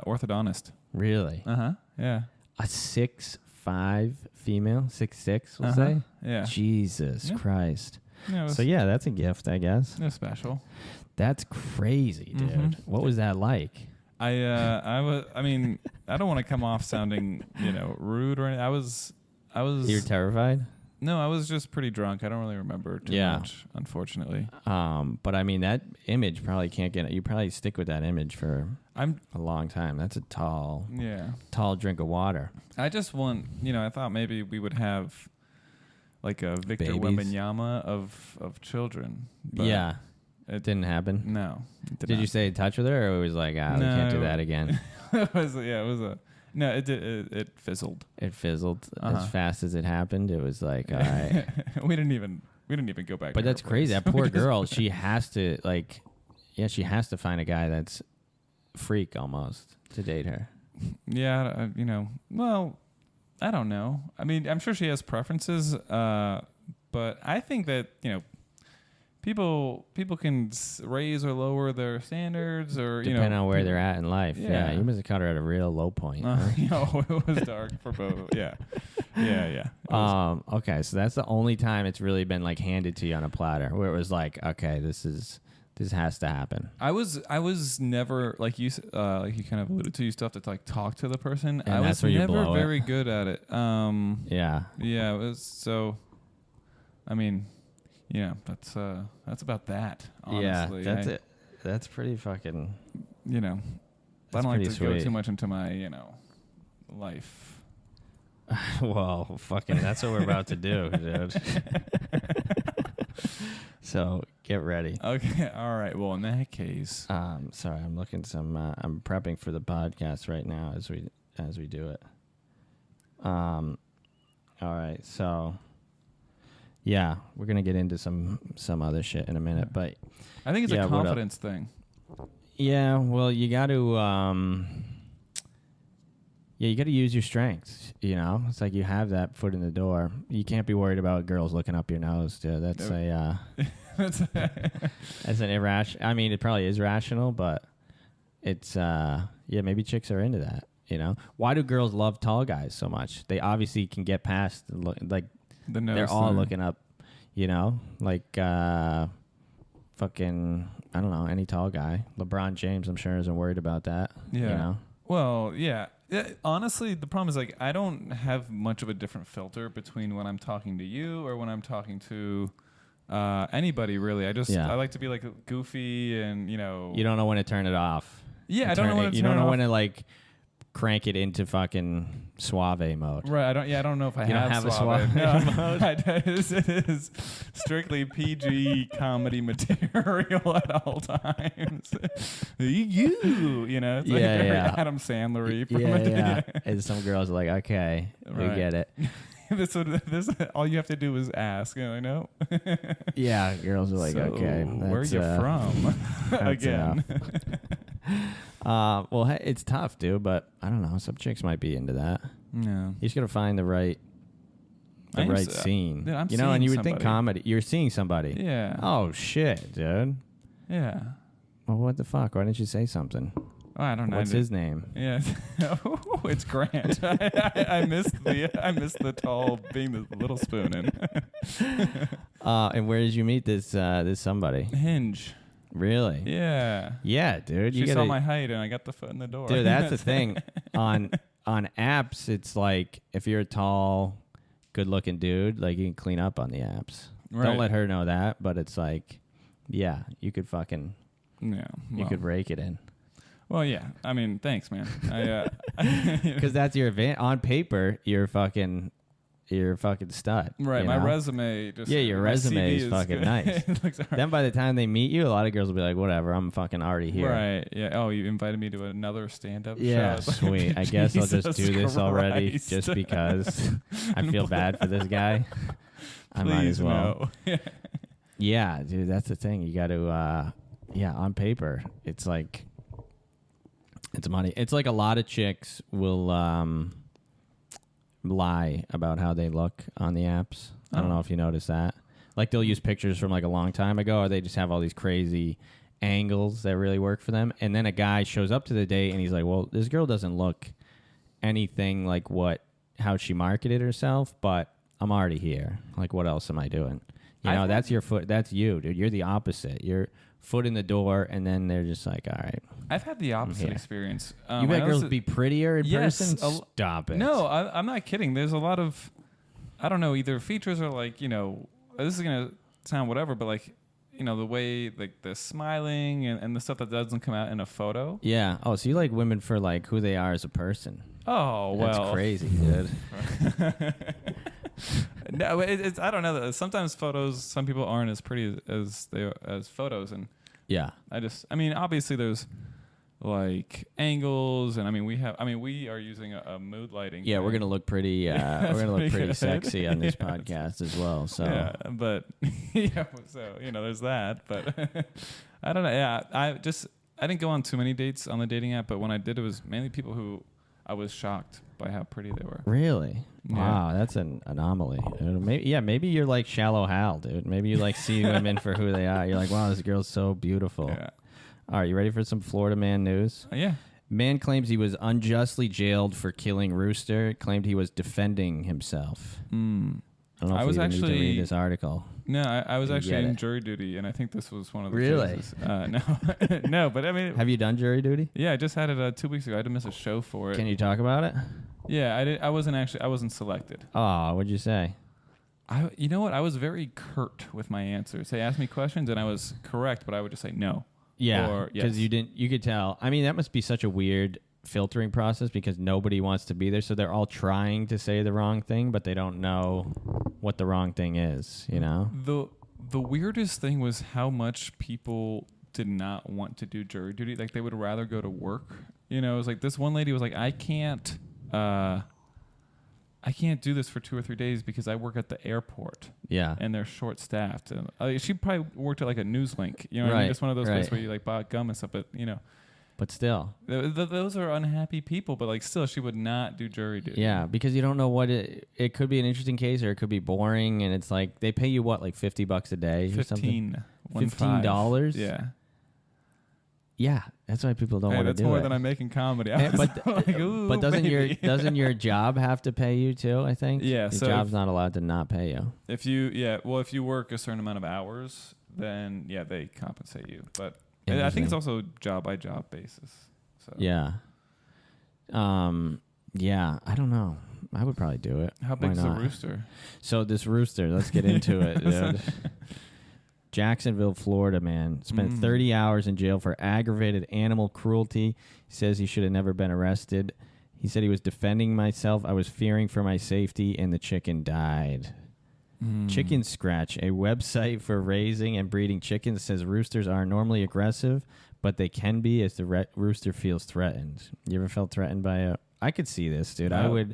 orthodontist. Really? Yeah. A 6'5" female, 6'6", we'll say. Yeah. Jesus Christ. Yeah, so yeah, that's a gift, I guess. That's special. That's crazy, dude. Mm-hmm. What was that like? I mean, I don't want to come off sounding, rude or anything. I was. You're terrified? No, I was just pretty drunk. I don't really remember too much, unfortunately. But I mean, that image probably can't get. You probably stick with that image for a long time. That's a tall drink of water. I just want, I thought maybe we would have like a Victor Wembanyama of children. Yeah. It didn't happen? No. Did you stay in touch with her, or it was like, we can't do that again? It was no, it fizzled. It fizzled as fast as it happened. It was like, all right. we didn't even go back. But that's crazy. That poor girl, she has to she has to find a guy that's freak almost to date her. Yeah, well, I don't know. I mean, I'm sure she has preferences, but I think that, people can raise or lower their standards, or depending on where they're at in life. Yeah, you must have caught her at a real low point. It was dark for both. Yeah. Okay, so that's the only time it's really been like handed to you on a platter, where it was like, okay, this has to happen. I was never like you kind of alluded to. You still have to like talk to the person. And I was never very good at it. Yeah. It was so. I mean. Yeah, that's about that. Honestly, yeah, that's it. That's pretty fucking. I don't like to go too much into my life. Well, fucking, that's what we're about to do, dude. So get ready. Okay, all right. Well, in that case, sorry, I'm looking I'm prepping for the podcast right now as we do it. All right, so. Yeah, we're gonna get into some other shit in a minute, but I think it's a confidence thing. Yeah, well, you got to, you got to use your strengths. It's like you have that foot in the door. You can't be worried about girls looking up your nose, dude. That's that's an irrational. I mean, it probably is rational, but it's maybe chicks are into that. Why do girls love tall guys so much? They obviously can get past like. They're all looking up, like fucking, I don't know, any tall guy. LeBron James, I'm sure, isn't worried about that. Yeah. Well, yeah. Honestly, the problem is like I don't have much of a different filter between when I'm talking to you or when I'm talking to anybody, really. I like to be like goofy and, You don't know when to turn it off. Yeah, I don't know when to turn it off. You don't know when to like crank it into fucking suave mode. Right. I don't know if I have a suave mode. It is strictly PG comedy material at all times. It's like very Adam Sandler-y. Yeah. And some girls are like, okay, we get it. This all you have to do is ask. I know. Yeah, girls are like, so okay, where are you from? Again. Well, hey, it's tough, dude, but I don't know. Some chicks might be into that. Yeah. You just gotta find the right scene. Dude, I'm and you would somebody. think comedy. You're seeing somebody. Yeah. Oh shit, dude. Yeah. Well, what the fuck? Why didn't you say something? Oh, I don't know. What's his name? Yeah, it's Grant. I missed the tall being the little spoon in. And where did you meet this somebody? Hinge. Really? Yeah. Yeah, dude. She saw my height and I got the foot in the door. Dude, that's the thing. On apps, it's like if you're a tall, good-looking dude, like you can clean up on the apps. Right. Don't let her know that, but it's like, yeah, you could fucking, you could rake it in. Well, yeah. I mean, thanks, man. Because that's your advantage. On paper, you're a fucking stud. Right. My resume just... Yeah, your resume is fucking nice. Then by the time they meet you, a lot of girls will be like, whatever, I'm fucking already here. Right. Yeah. Oh, you invited me to another stand-up show? Yeah, sweet. I guess I'll just do this already just because I feel bad for this guy. I might as well. No. Yeah, dude, that's the thing. You got to, on paper, it's like... It's money. It's like a lot of chicks will lie about how they look on the apps. I don't know if you noticed that. Like they'll use pictures from like a long time ago, or they just have all these crazy angles that really work for them. And then a guy shows up to the date and he's like, well, this girl doesn't look anything like how she marketed herself, but I'm already here. Like, what else am I doing? You know, that's your foot. That's you, dude. You're the opposite. You're foot in the door, and then they're just like, all right. I've had the opposite experience. You bet girls be prettier in person? Stop it. No, I'm not kidding. There's a lot of, I don't know, either features or like, you know, this is going to sound whatever, but like, you know, the way, like the smiling and the stuff that doesn't come out in a photo. Yeah. Oh, so you like women for like who they are as a person. Oh, well. That's crazy, dude. No, it's I don't know. Sometimes photos, some people aren't as pretty as photos, and yeah, I mean, obviously there's like angles, and we are using a mood lighting. Yeah, we're gonna look pretty. We're gonna look pretty sexy on this podcast as well. So yeah, but so you know, there's that. But I don't know. Yeah, I didn't go on too many dates on the dating app, but when I did, it was mainly people who I was shocked by how pretty they were. Really? Yeah. Wow, that's an anomaly. Maybe you're like Shallow Hal, dude. Maybe you like see women for who they are. You're like, wow, this girl's so beautiful. Yeah. All right, you ready for some Florida man news? Yeah. Man claims he was unjustly jailed for killing rooster. Claimed he was defending himself. I don't know if you need to read this article. No, I was actually in jury duty, and I think this was one of the cases. No, no, but I mean... Have you done jury duty? Yeah, I just had it 2 weeks ago. I had to miss a show for it. Can you talk about it? Yeah, I did. I wasn't selected. Oh, what'd you say? You know what? I was very curt with my answers. They asked me questions, and I was correct, but I would just say no. Yeah, because you could tell. I mean, that must be such a weird filtering process because nobody wants to be there, so they're all trying to say the wrong thing, but they don't know what the wrong thing is, you know? The weirdest thing was how much people did not want to do jury duty. Like, they would rather go to work. You know, it was like this one lady was like, I can't do this for 2 or 3 days because I work at the airport. Yeah. And they're short-staffed. She probably worked at like a Newslink. You know what I mean? Just one of those places where you like buy gum and stuff, but you know. But still. Those are unhappy people, but like still she would not do jury duty. Yeah, because you don't know what it could be an interesting case or it could be boring, and it's like they pay you what, like $50 a day or something? $15? Yeah. Yeah, that's why people don't want to do it. That's more than I make in comedy. But doesn't your job have to pay you too, I think? Yeah. Your job's not allowed to not pay you. If you work a certain amount of hours, then they compensate you. But I think it's also job by job basis. So. Yeah. Yeah, I don't know. I would probably do it. How big is the rooster? So this rooster, let's get into it, dude. Jacksonville, Florida man spent 30 hours in jail for aggravated animal cruelty. He says he should have never been arrested. He said he was defending myself. I was fearing for my safety, and the chicken died. Chicken Scratch, a website for raising and breeding chickens, says roosters aren't normally aggressive, but they can be as the rooster feels threatened. You ever felt threatened by a... I could see this, dude. No.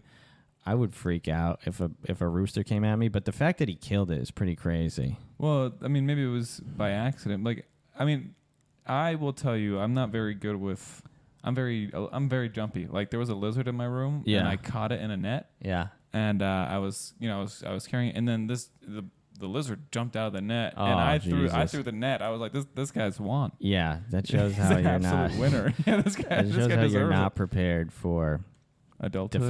I would freak out if a rooster came at me, but the fact that he killed it is pretty crazy. Well, I mean, maybe it was by accident. Like, I mean, I will tell you, I'm not very good with... I'm very jumpy. Like, there was a lizard in my room, and I caught it in a net. Yeah. And I was carrying it, and then the the lizard jumped out of the net, Oh, and I Jesus. threw the net. I was like, this guy's won. Yeah, that shows how you're not winner. Yeah, this guy. That shows how you're not prepared for adulthood.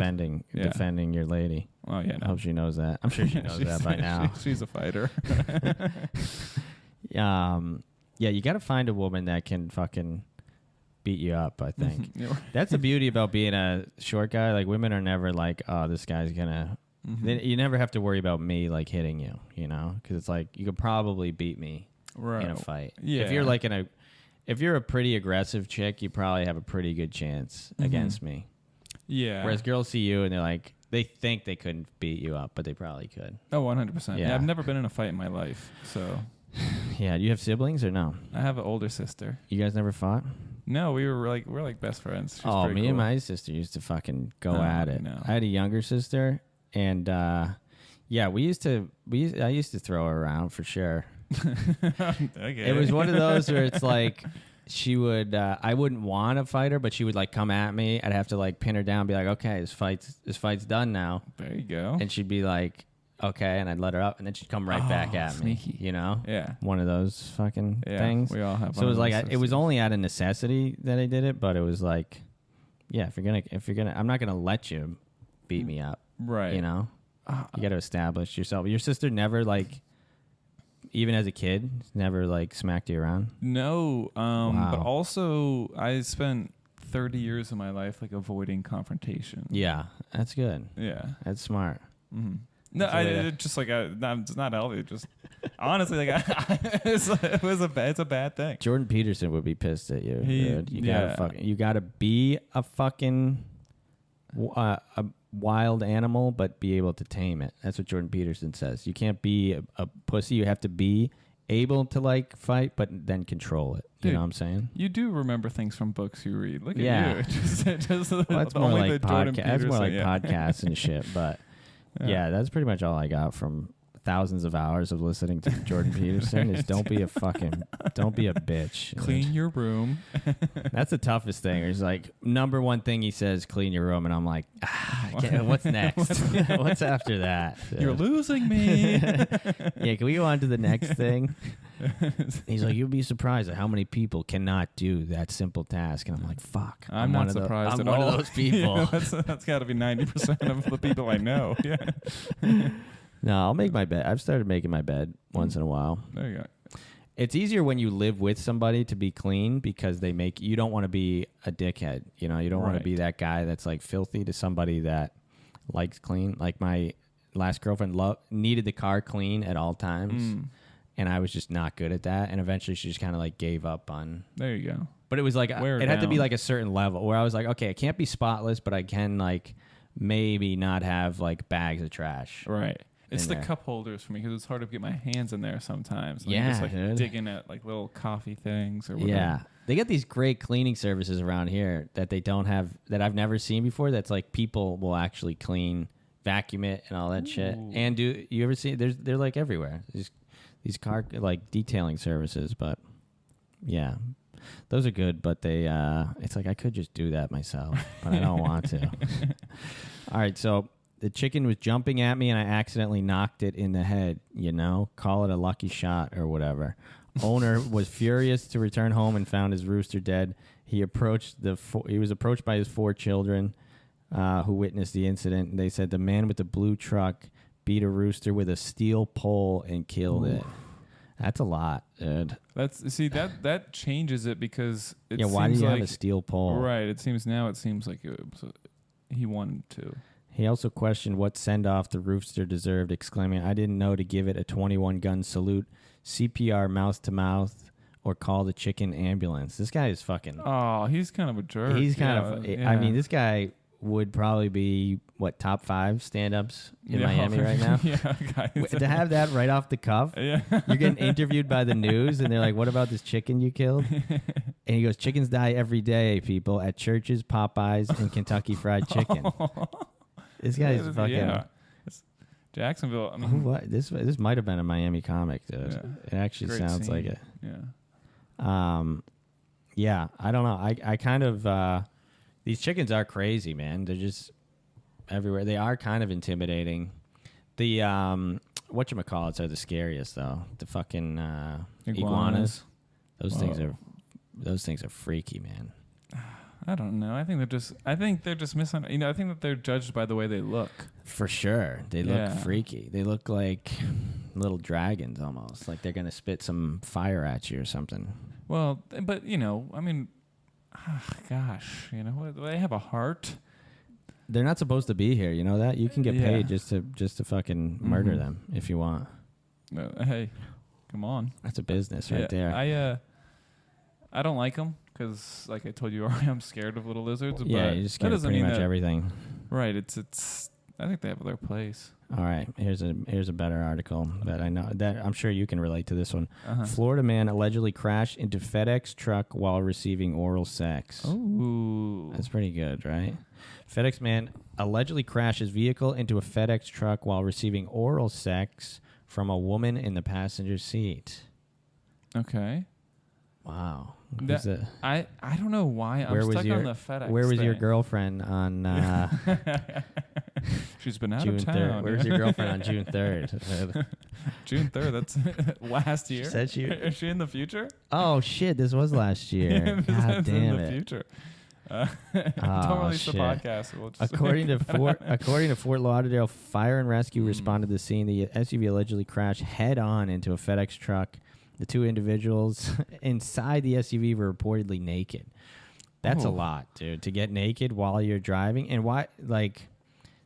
defending your lady. Oh yeah, I hope she knows that. I'm sure she knows that by now. She's a fighter. Yeah, you got to find a woman that can fucking beat you up, I think. That's the beauty about being a short guy. Like, women are never like, oh, this guy's gonna... You never have to worry about me, like, hitting you, you know? Because it's like, you could probably beat me in a fight. Yeah. If you're a pretty aggressive chick, you probably have a pretty good chance against me. Yeah. Whereas girls see you and they're like, they think they couldn't beat you up, but they probably could. Oh, 100%. Yeah, I've never been in a fight in my life, so... Yeah, do you have siblings or no? I have an older sister. You guys never fought? No, we're like best friends. She's me cool. and my sister used to fucking go at it. No. I had a younger sister, and I used to throw her around for sure. Okay. It was one of those where it's like she would I wouldn't want to fight her, but she would like come at me. I'd have to like pin her down and be like, okay, this fight's done now. There you go. And she'd be like, okay, and I'd let her up, and then she'd come right back at sneaky. me. You know? Yeah. One of those fucking things. We all have. So it was like it was only out of necessity that I did it, but it was like, yeah, if you're gonna, I'm not gonna let you beat me up. Right. You know? You got to establish yourself. Your sister never like, even as a kid, never like smacked you around? No. Wow. But also I spent 30 years of my life like avoiding confrontation. Yeah, that's good. Yeah. That's smart. Mm-hmm. No, it's not healthy. Just honestly, like it's a bad thing. Jordan Peterson would be pissed at you. Dude. You gotta be a fucking a wild animal, but be able to tame it. That's what Jordan Peterson says. You can't be a pussy. You have to be able to like fight, but then control it. Dude, you know what I'm saying? You do remember things from books you read. Look at you. That's more like podcasts and shit, but. Yeah, that's pretty much all I got from thousands of hours of listening to Jordan Peterson is don't be a bitch. Clean your room. That's the toughest thing. He's like, number one thing he says, clean your room. And I'm like, what's next? What's after that? You're losing me. Yeah, can we go on to the next thing? He's like, you'll be surprised at how many people cannot do that simple task. And I'm like, fuck. I'm not surprised at all. I'm one of those people. Yeah, that's got to be 90% of the people I know. Yeah. No, I'll make my bed. I've started making my bed once in a while. There you go. It's easier when you live with somebody to be clean because you don't want to be a dickhead. You know, you don't want to be that guy that's like filthy to somebody that likes clean. Like my last girlfriend needed the car clean at all times. And I was just not good at that. And eventually she just kind of like gave up on. There you go. But it was like, it had to be like a certain level where I was like, okay, I can't be spotless, but I can like maybe not have like bags of trash. Right. It's the cup holders for me because it's hard to get my hands in there sometimes. Like yeah, just like digging at like little coffee things or whatever. Yeah. They get these great cleaning services around here that they don't have, that I've never seen before. That's like people will actually clean, vacuum it and all that shit. And do you ever see, they're like everywhere. These car like detailing services, but yeah, those are good. But they, it's like I could just do that myself, but I don't want to. All right, so the chicken was jumping at me, and I accidentally knocked it in the head. You know, call it a lucky shot or whatever. Owner was furious to return home and found his rooster dead. He was approached by his 4 children, who witnessed the incident. They said the man with the blue truck beat a rooster with a steel pole and killed it. That's a lot, dude. That changes it because it yeah. Why do you like, have a steel pole? Right. It seems like he wanted to. He also questioned what send-off the rooster deserved, exclaiming, "I didn't know to give it a 21-gun salute, CPR mouth-to-mouth, or call the chicken ambulance." This guy is fucking... Oh, he's kind of a jerk. He's kind of... Yeah. I mean, this guy would probably be, top 5 stand-ups in Miami right now? Yeah, guys. To have that right off the cuff, you're getting interviewed by the news, and they're like, what about this chicken you killed? And he goes, chickens die every day, people, at churches, Popeyes, and Kentucky Fried Chicken. This guy's fucking... Yeah. Jacksonville. I mean, what? This might have been a Miami comic, dude. Yeah. It actually Great sounds scene. like it. Yeah. Yeah. I don't know. I kind of these chickens are crazy, man. They're just everywhere. They are kind of intimidating. The whatchamacallits are the scariest though. The fucking iguanas. Those things are freaky, man. I don't know. I think they're just misunderstood. You know, I think that they're judged by the way they look. For sure. They look freaky. They look like little dragons almost. Like they're going to spit some fire at you or something. Well, but, you know, I mean, gosh, you know, they have a heart. They're not supposed to be here. You know that? You can get paid just to fucking murder them if you want. Hey, come on. That's a business right there. I don't like them. Because, like I told you already, I'm scared of little lizards. Yeah, but you just scared of pretty much everything. Right. It's. I think they have their place. All right. Here's a better article that I know that I'm sure you can relate to this one. Florida man allegedly crashed into FedEx truck while receiving oral sex. Ooh, that's pretty good, right? FedEx man allegedly crashed his vehicle into a FedEx truck while receiving oral sex from a woman in the passenger seat. Okay. Wow. I don't know why I'm stuck on the FedEx. Where was your girlfriend on? She's been out June of town. 3rd. Where was your girlfriend on June 3rd? June 3rd. That's last year. She said Is she in the future? Oh shit! This was last year. God damn in it. The future. Don't release the podcast. We'll just according to Fort Lauderdale Fire and Rescue responded to the scene. The SUV allegedly crashed head on into a FedEx truck. The two individuals inside the SUV were reportedly naked. That's a lot, dude, to get naked while you're driving. And why, like,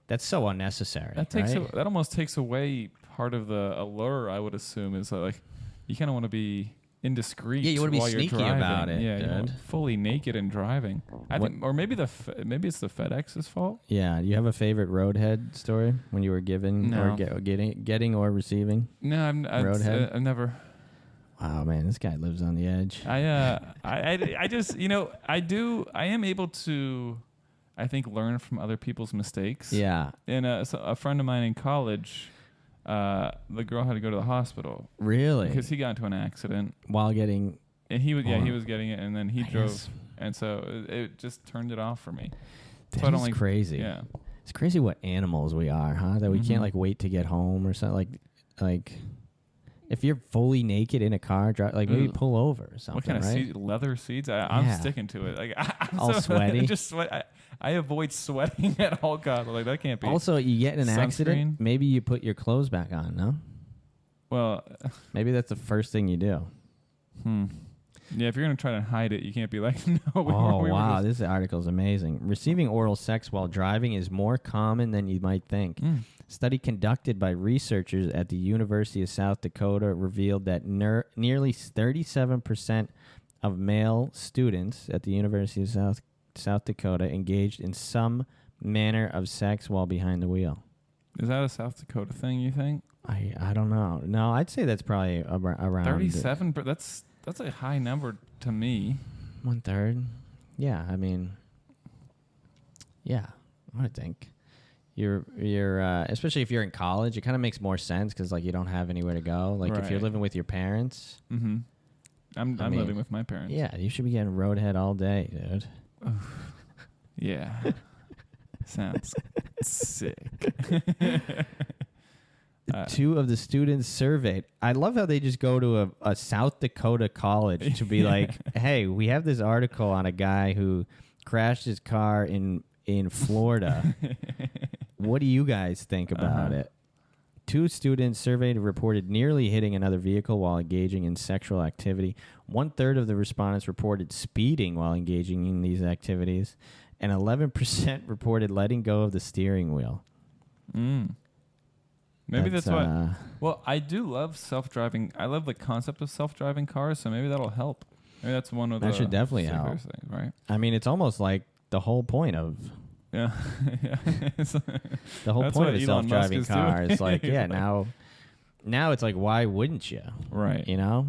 that's so unnecessary. That almost takes away part of the allure, I would assume, is like you kind of want to be indiscreet. Yeah, you want to be sneaky about it. Yeah, dude. You want fully naked and driving. I think, or maybe it's the FedEx's fault. Yeah, you have a favorite roadhead story when you were giving or getting or receiving? No, I've never. Wow, man, this guy lives on the edge. I just, you know, I am able to, I think, learn from other people's mistakes. Yeah. And a friend of mine in college, the girl had to go to the hospital. Really? Because he got into an accident while getting. And he was getting it, and then he drove, and so it just turned it off for me. That is crazy. Yeah. It's crazy what animals we are, huh? That we can't like wait to get home or something like. If you're fully naked in a car, maybe pull over or something. What kind of seat? Leather seats? I'm sticking to it. Like I'm all sweaty. Just sweat. I avoid sweating at all costs. Like that can't be. Also, you get in an accident. Maybe you put your clothes back on. No. Well, maybe that's the first thing you do. Yeah, if you're gonna try to hide it, you can't be like, no. Wow, this article is amazing. Receiving oral sex while driving is more common than you might think. Study conducted by researchers at the University of South Dakota revealed that nearly 37% of male students at the University of South Dakota engaged in some manner of sex while behind the wheel. Is that a South Dakota thing, you think? I don't know. No, I'd say that's probably around 37. That's a high number to me. 1/3. Yeah, I mean, yeah, I think. You're especially if you're in college, it kind of makes more sense because like you don't have anywhere to go. Like if you're living with your parents. Mm-hmm. I'm living with my parents. Yeah, you should be getting roadhead all day, dude. Yeah. Sounds sick. Two of the students surveyed. I love how they just go to a South Dakota college to be like, hey, we have this article on a guy who crashed his car in Florida. What do you guys think about it? Two students surveyed reported nearly hitting another vehicle while engaging in sexual activity. 1/3 of the respondents reported speeding while engaging in these activities, and 11% reported letting go of the steering wheel. Maybe that's why. Well, I do love self-driving. I love the concept of self-driving cars, so maybe that'll help. Maybe that's one of the. That should definitely help. Things, right? I mean, it's almost like the whole point of. Yeah. The whole point of a self-driving car is like, now it's like, why wouldn't you? Right. You know?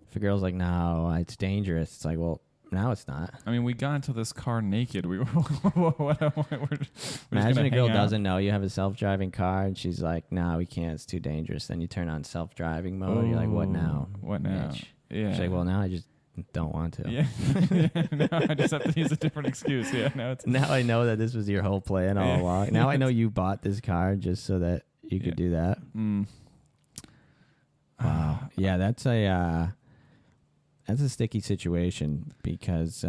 If a girl's like, no, it's dangerous. It's like, well, now it's not. I mean, we got into this car naked. We're Imagine a girl doesn't know you have a self-driving car and she's like, no, we can't. It's too dangerous. Then you turn on self-driving mode. You're like, what now? What now? Bitch. Yeah. She's like, well, now I just don't want to. Yeah. Now I just have to use a different excuse. Yeah. Now I know that this was your whole plan all along. Now I know you bought this car just so that you could do that. Wow. Yeah, that's a sticky situation because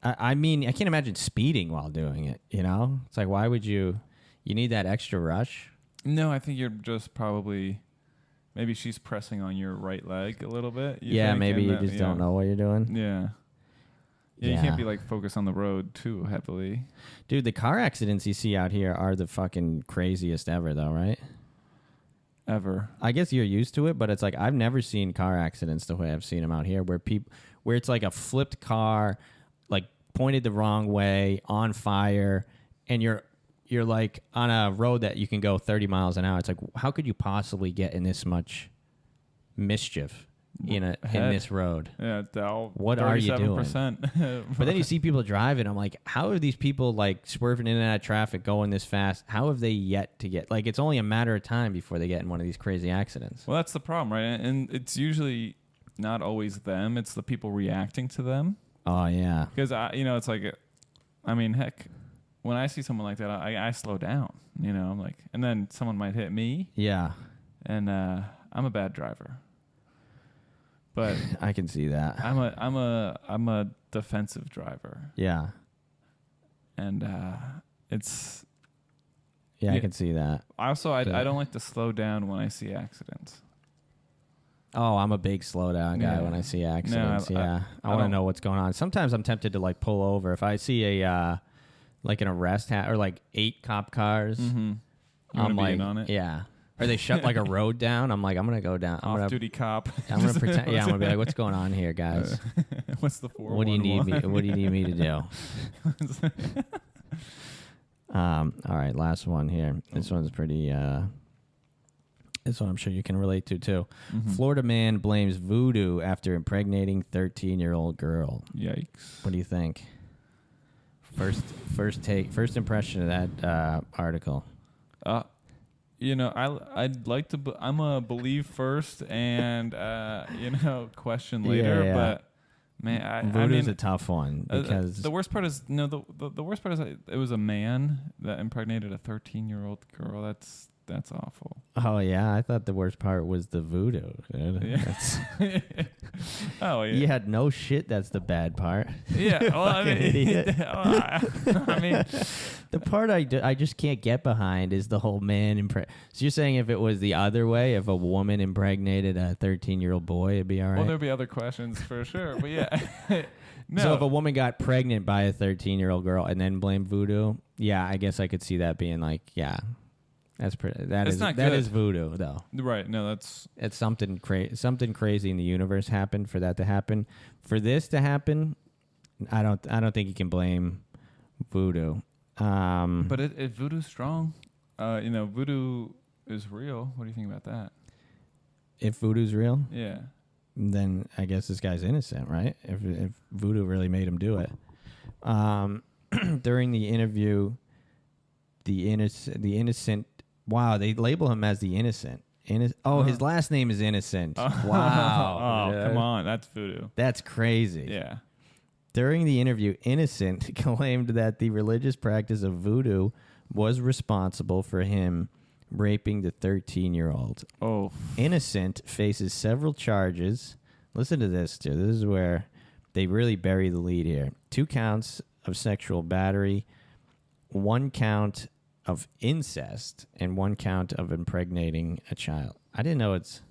I mean, I can't imagine speeding while doing it, you know? It's like, why would you need that extra rush? No, I think you're just probably, maybe she's pressing on your right leg a little bit. Yeah, maybe you just don't know what you're doing. Yeah. Yeah, you can't be like focused on the road too heavily. Dude, the car accidents you see out here are the fucking craziest ever though, right? Ever. I guess you're used to it, but it's like I've never seen car accidents the way I've seen them out here where it's like a flipped car, like pointed the wrong way, on fire, and you're like on a road that you can go 30 miles an hour. It's like, how could you possibly get in this much mischief in this road? Yeah, what are you doing? But then you see people driving. I'm like, how are these people like swerving in and out of traffic, going this fast? How have they yet to get, like, it's only a matter of time before they get in one of these crazy accidents? Well, that's the problem, right? And it's usually not always them. It's the people reacting to them. Oh yeah. Because it's like, I mean, heck, when I see someone like that, I slow down. You know, I'm like, and then someone might hit me. Yeah. And I'm a bad driver. But I can see that. I'm a defensive driver. Yeah. And it's I can see that. Also, I don't like to slow down when I see accidents. Oh, I'm a big slow down guy when I see accidents. I want to know what's going on. Sometimes I'm tempted to like pull over if I see a like an arrest or like 8 cop cars. Mm-hmm. I'm like, on it? Yeah. Or they shut like a road down. I'm like, I'm gonna go down. Off-duty cop. I'm gonna pretend. Yeah, I'm gonna be like, what's going on here, guys? What's the 411? What do you need me? What do you need me to do? All right, last one here. This one's pretty. This one I'm sure you can relate to too. Mm-hmm. Florida man blames voodoo after impregnating 13-year-old girl. Yikes! What do you think? First impression of that article. I'd like to. I'm a believe first and question later. Yeah. But man, voodoo's a tough one because the worst part is the worst part is it was a man that impregnated a 13-year-old girl. That's awful. Oh yeah, I thought the worst part was the voodoo. Dude. Yeah. Oh yeah. You had no shit. That's the bad part. Yeah. Well, I mean, idiot. I mean, the part I just can't get behind is the whole man So you're saying if it was the other way, if a woman impregnated a 13-year-old boy, it'd be all right? Well, there'd be other questions for sure, but yeah. No. So if a woman got pregnant by a 13-year-old girl and then blamed voodoo, yeah, I guess I could see that being like, yeah. That is voodoo though. Right. No, it's something crazy in the universe happened for that to happen. For this to happen, I don't think you can blame voodoo. But if voodoo's strong, voodoo is real. What do you think about that? If voodoo's real? Yeah. Then I guess this guy's innocent, right? If voodoo really made him do it. During the interview, the innocent. Wow, they label him as the innocent. His last name is Innocent. Wow. Oh, come on. That's voodoo. That's crazy. Yeah. During the interview, Innocent claimed that the religious practice of voodoo was responsible for him raping the 13-year-old. Oh. Innocent faces several charges. Listen to this, too. This is where they really bury the lead here. 2 counts of sexual battery, 1 count of incest, and 1 count of impregnating a child. I didn't know it's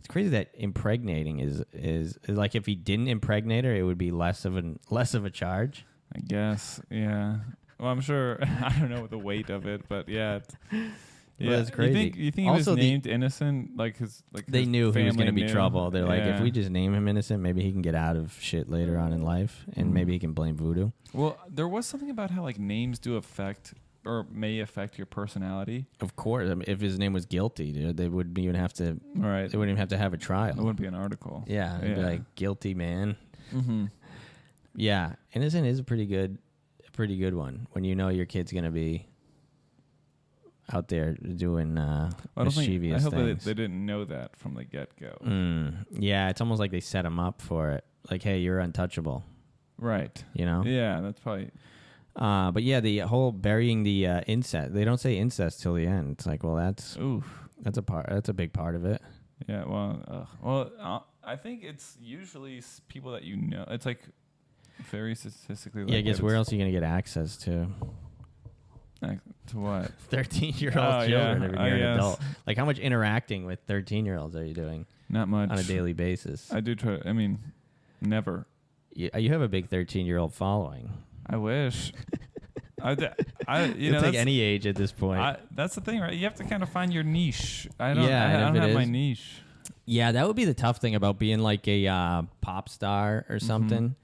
crazy that impregnating is like if he didn't impregnate her, it would be less of a charge. I guess, yeah. Well, I'm sure. I don't know the weight of it, but yeah. Well, that's crazy. You think he was named Innocent? They knew he was going to be trouble. They're like, yeah. if we just name him Innocent, maybe he can get out of shit later on in life, and maybe he can blame voodoo. Well, there was something about how like names do affect or may affect your personality. Of course. I mean, if his name was Guilty, dude, they wouldn't even have to. Right. They wouldn't even have to have a trial. It wouldn't be an article. Yeah. It'd be like Guilty Man. Mm-hmm. Yeah. Innocent is a pretty good one when you know your kid's gonna be out there doing mischievous things. I hope they didn't know that from the get-go. Yeah, it's almost like they set him up for it. Like, hey, you're untouchable. Right. You know? Yeah, that's probably. But yeah, the whole burying the incest. They don't say incest till the end. It's like, well, that's a big part of it. Yeah, I think it's usually people that you know. It's like very statistically. Yeah, I guess where else are you gonna get access to? To what? 13-year-old children if you're an adult. Like, how much interacting with 13-year-olds are you doing? Not much. On a daily basis. I do try. I mean, never. You have a big 13-year-old following. I wish. You'll take any age at this point. That's the thing, right? You have to kind of find your niche. I don't have my niche. Yeah, that would be the tough thing about being like a pop star or something,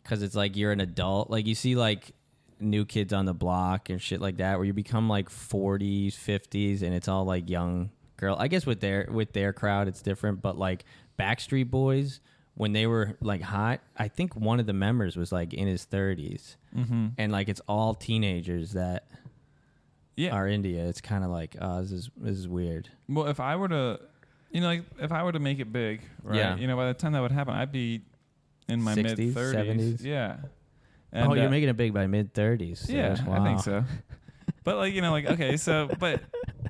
because it's like you're an adult. Like, you see like New Kids on the Block and shit like that, where you become like 40s, 50s, and it's all like young girl. I guess with their crowd, it's different. But like Backstreet Boys, when they were like hot, I think one of the members was like in his 30s, and like it's all teenagers that are India. It's kind of like, oh, this is weird. Well, if I were to, if I were to make it big, right? Yeah. By the time that would happen, I'd be in my mid 30s, 70s. Yeah. And, you're making it big by mid 30s. So yeah, wow. I think so. But okay, so but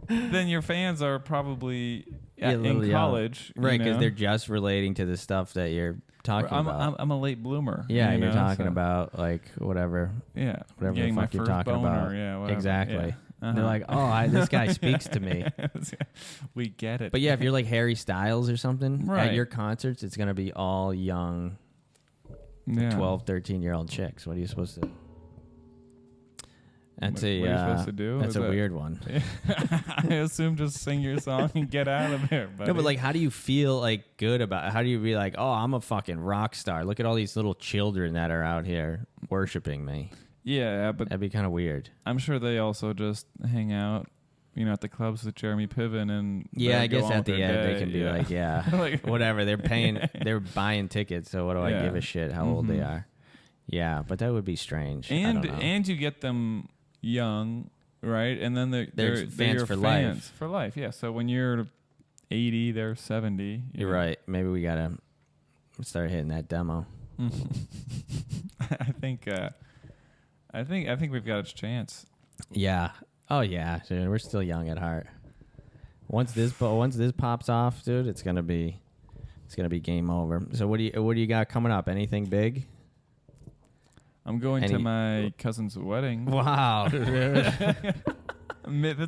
then your fans are probably in college, right? Because they're just relating to the stuff that you're talking about. I'm a late bloomer. Yeah, you're talking about like whatever. Yeah, whatever the fuck you're talking about. Yeah, whatever. Exactly. Yeah. They're like, oh, this guy speaks to me. We get it. But yeah, if you're like Harry Styles or something, at your concerts, it's gonna be all young. 12, 13-year-old chicks. What are you supposed to? What are you supposed to do? That's a weird one. I assume just sing your song and get out of there. Buddy. No, but like, how do you feel like good about it? How do you be like, oh, I'm a fucking rock star? Look at all these little children that are out here worshiping me. Yeah, but that'd be kind of weird. I'm sure they also just hang out, at the clubs with Jeremy Piven and I guess at the end they can be like, like whatever. They're buying tickets, so what do I give a shit how old they are? Yeah, but that would be strange. And you get them young, right? And then they're fans for life. For life, yeah. So when you're 80, they're 70. You're right. Maybe we gotta start hitting that demo. I think we've got a chance. Yeah. Oh yeah, dude, we're still young at heart. Once this pops off, dude, it's gonna be game over. So what do you got coming up? Anything big? I'm going to my cousin's wedding. Wow. That's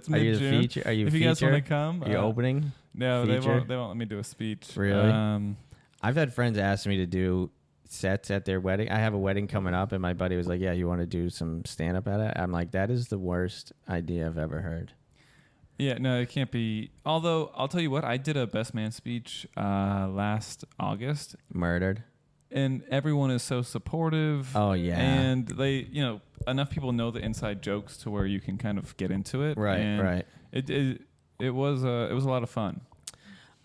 mid-June. Are you if you guys want to come? Are you opening? No, they won't let me do a speech. Really? I've had friends ask me to do sets at their wedding. I have a wedding coming up, and my buddy was like, yeah, you want to do some stand-up at it? I'm like, that is the worst idea I've ever heard. Yeah, no, it can't be. Although, I'll tell you what, I did a best man speech last August. Murdered. And everyone is so supportive. Oh, yeah. And they, enough people know the inside jokes to where you can kind of get into it. Right, and right. It was a lot of fun.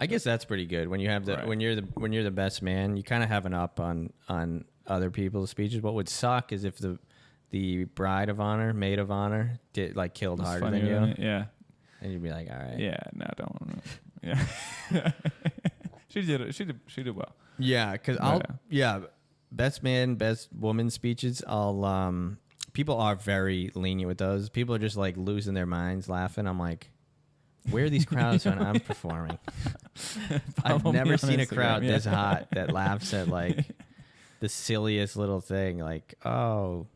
I guess that's pretty good when you have when you're the best man. You kind of have an up on other people's speeches. What would suck is if the maid of honor killed harder than you. Yeah, and you'd be like, all right. Yeah, no, don't. Yeah, she did it. She did well. Yeah, because best man, best woman speeches. People are very lenient with those. People are just like losing their minds laughing. I'm like, where are these crowds when I'm performing? I've never seen a crowd this hot that laughs at like the silliest little thing. Like, oh,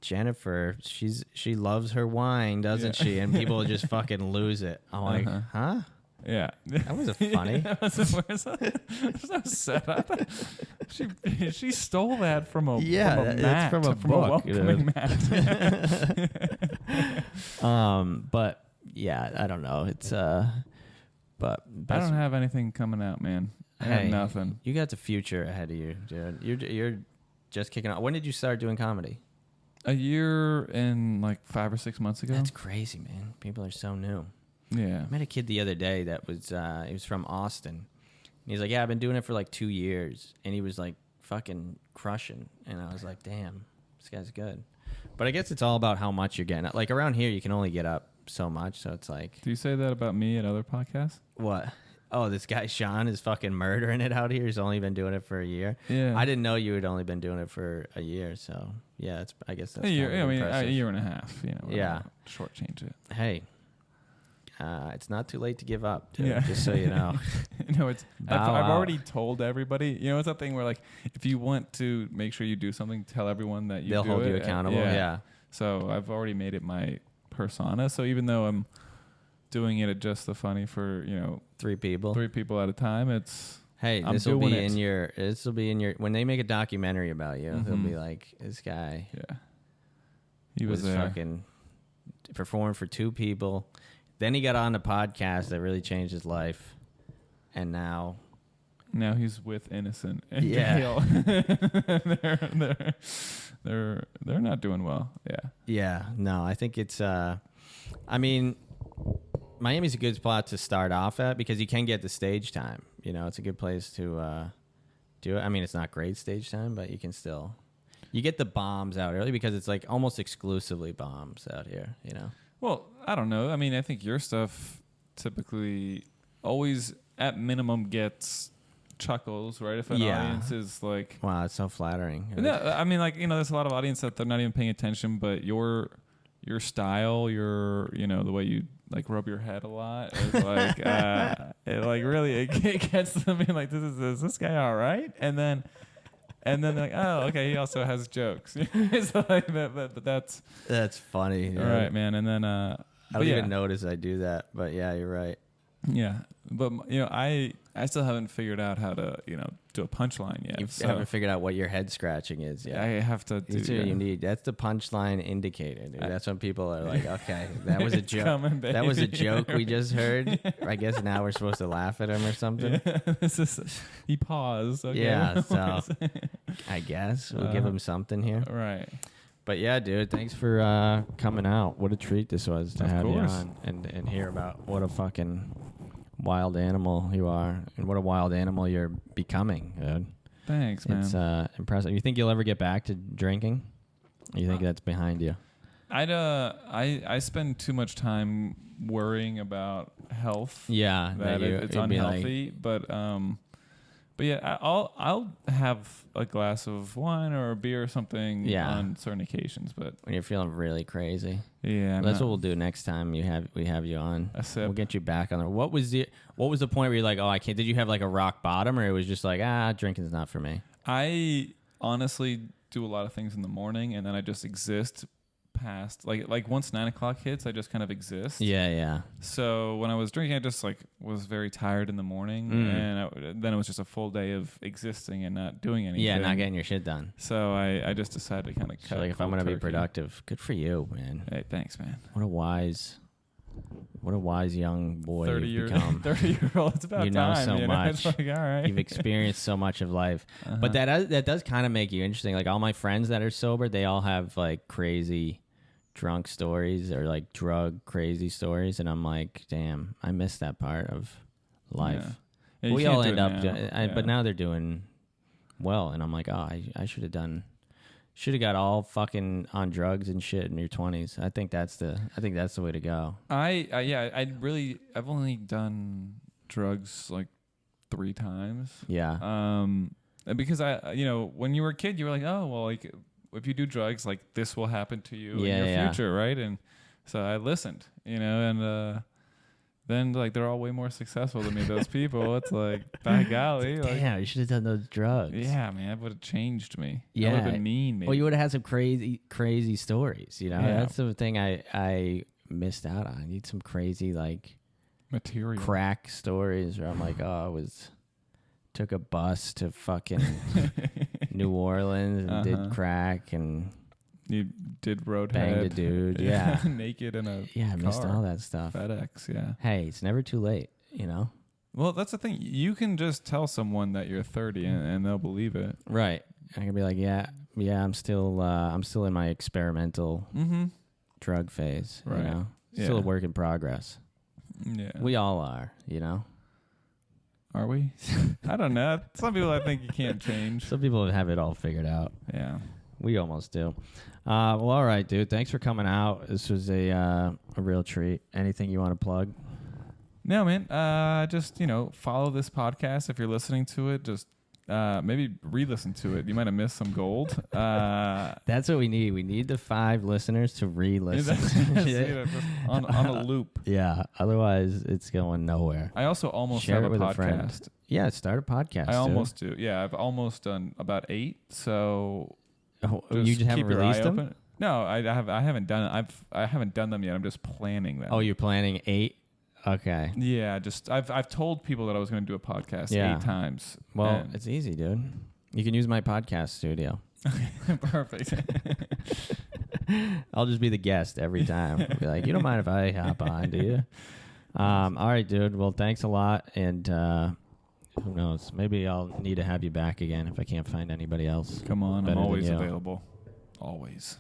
Jennifer, she loves her wine, doesn't she? And people just fucking lose it. I'm like, huh? Yeah, that wasn't funny. There's no setup. She stole that from a that's from a book, welcoming mat. But. Yeah, I don't know. It's but I don't have anything coming out, man. I have nothing. You got the future ahead of you, dude. You're just kicking off. When did you start doing comedy? A year and like 5 or 6 months ago. That's crazy, man. People are so new. Yeah. I met a kid the other day that was he was from Austin. And he's like, yeah, I've been doing it for like 2 years, and he was like fucking crushing, and I was like, damn, this guy's good. But I guess it's all about how much you're getting. Like around here, you can only get up so much, so it's like. Do you say that about me at other podcasts? What? Oh, this guy Sean is fucking murdering it out here. He's only been doing it for a year. Yeah. I didn't know you had only been doing it for a year, so yeah, I guess that's a year. Kind of a year and a half. Yeah. Shortchange it. Hey, it's not too late to give up, dude, just so you know. I've already told everybody. It's that thing where, like, if you want to make sure you do something, tell everyone that they'll hold you accountable. Yeah. So I've already made it my persona. So even though I'm doing it at Just the Funny for 3 people at a time, it's this will be in your when they make a documentary about you. They'll be like, this guy he was fucking performed for 2 people, then he got on the podcast that really changed his life, and now he's with Innocent and Gail. they're not doing well. No, I think it's Miami's a good spot to start off at because you can get the stage time. It's a good place to do it. I mean, it's not great stage time, but you can still get the bombs out early because it's like almost exclusively bombs out here. Well, I don't know. I mean, I think your stuff typically always at minimum gets chuckles, right? If an audience is like, wow, it's so flattering. No, I mean, like, there's a lot of audience that they're not even paying attention, but your style, the way you like rub your head a lot is like, it like really it gets them being like, is this guy all right? And then they're like, oh, okay, he also has jokes. It's like that's funny. All right, man. And then I don't even notice I do that, but yeah, you're right. Yeah, but I still haven't figured out how to do a punchline yet. You haven't figured out what your head scratching is yet. I have to do. That's what you need. That's the punchline indicator, dude. That's when people are like, okay, that was a joke. Coming, that was a joke we just heard. I guess now we're supposed to laugh at him or something. Yeah, he paused. Okay. Yeah, so I guess we'll give him something here. Right. But yeah, dude, thanks for coming out. What a treat this was to have you on and hear about what a fucking wild animal you are and what a wild animal you're becoming, dude. Thanks, man. It's impressive. You think you'll ever get back to drinking? Or you think that's behind you? I spend too much time worrying about health. Yeah, that it's unhealthy. But yeah, I'll have a glass of wine or a beer or something on certain occasions. But when you're feeling really crazy, that's what we'll do next time we have you on. A sip. We'll get you back on there. What was the point where you're like, oh, I can't? Did you have like a rock bottom, or it was just like, drinking's not for me? I honestly do a lot of things in the morning, and then I just exist past like once 9 o'clock hits, I just kind of exist. Yeah. So when I was drinking, I just like was very tired in the morning, and then it was just a full day of existing and not doing anything. Yeah, not getting your shit done. So I just decided to kind of cut. Like, if I'm gonna be productive, good for you, man. Hey, thanks, man. What a wise young boy 30-year-old. It's about you know time. So much. It's like, all right. You've experienced so much of life. But that does kind of make you interesting. Like all my friends that are sober, they all have like crazy drunk stories or like drug crazy stories, and I'm like, damn, I missed that part of life. Yeah, we all end up but now they're doing well, and I'm like, oh, I should have got all fucking on drugs and shit in your 20s. I think that's the way to go. I've only done drugs like 3 times. Yeah. Because when you were a kid, you were like, oh, well, like, if you do drugs, like, this will happen to you in your future, right? And so I listened, and then like they're all way more successful than me. Those people, it's like, by golly, like, damn, you should have done those drugs. Yeah, man, that would have changed me. Yeah, that would have been mean. Maybe. Well, you would have had some crazy stories. That's the thing I missed out on. I need some crazy like material crack stories where I'm like, oh, took a bus to fucking New Orleans and did crack, and you did roadhead, banged a dude, naked in a I missed all that stuff. FedEx, yeah. Hey, it's never too late, Well, that's the thing. You can just tell someone that you're 30 and they'll believe it, right? I can be like, yeah, I'm still in my experimental drug phase, right? Still a work in progress. Yeah, we all are, Are we? I don't know. Some people I think you can't change. Some people have it all figured out. Yeah. We almost do. Well, all right, dude. Thanks for coming out. This was a real treat. Anything you want to plug? No, man. Just, follow this podcast if you're listening to it. Just maybe re-listen to it. You might have missed some gold. That's what we need. We need the 5 listeners to re-listen. on a loop. Yeah. Otherwise, it's going nowhere. I also almost Share have it a with podcast. A friend. Yeah, start a podcast. I almost do. Yeah, I've almost done about 8. So you just haven't released them? Open. No, I haven't done. I haven't done them yet. I'm just planning them. Oh, you're planning 8? Okay. Yeah, just I've told people that I was going to do a podcast 8 times. Well, it's easy, dude. You can use my podcast studio. Okay, perfect. I'll just be the guest every time. I'll be like, you don't mind if I hop on, do you? All right, dude. Well, thanks a lot, and who knows? Maybe I'll need to have you back again if I can't find anybody else. Come on, I'm always available. Always.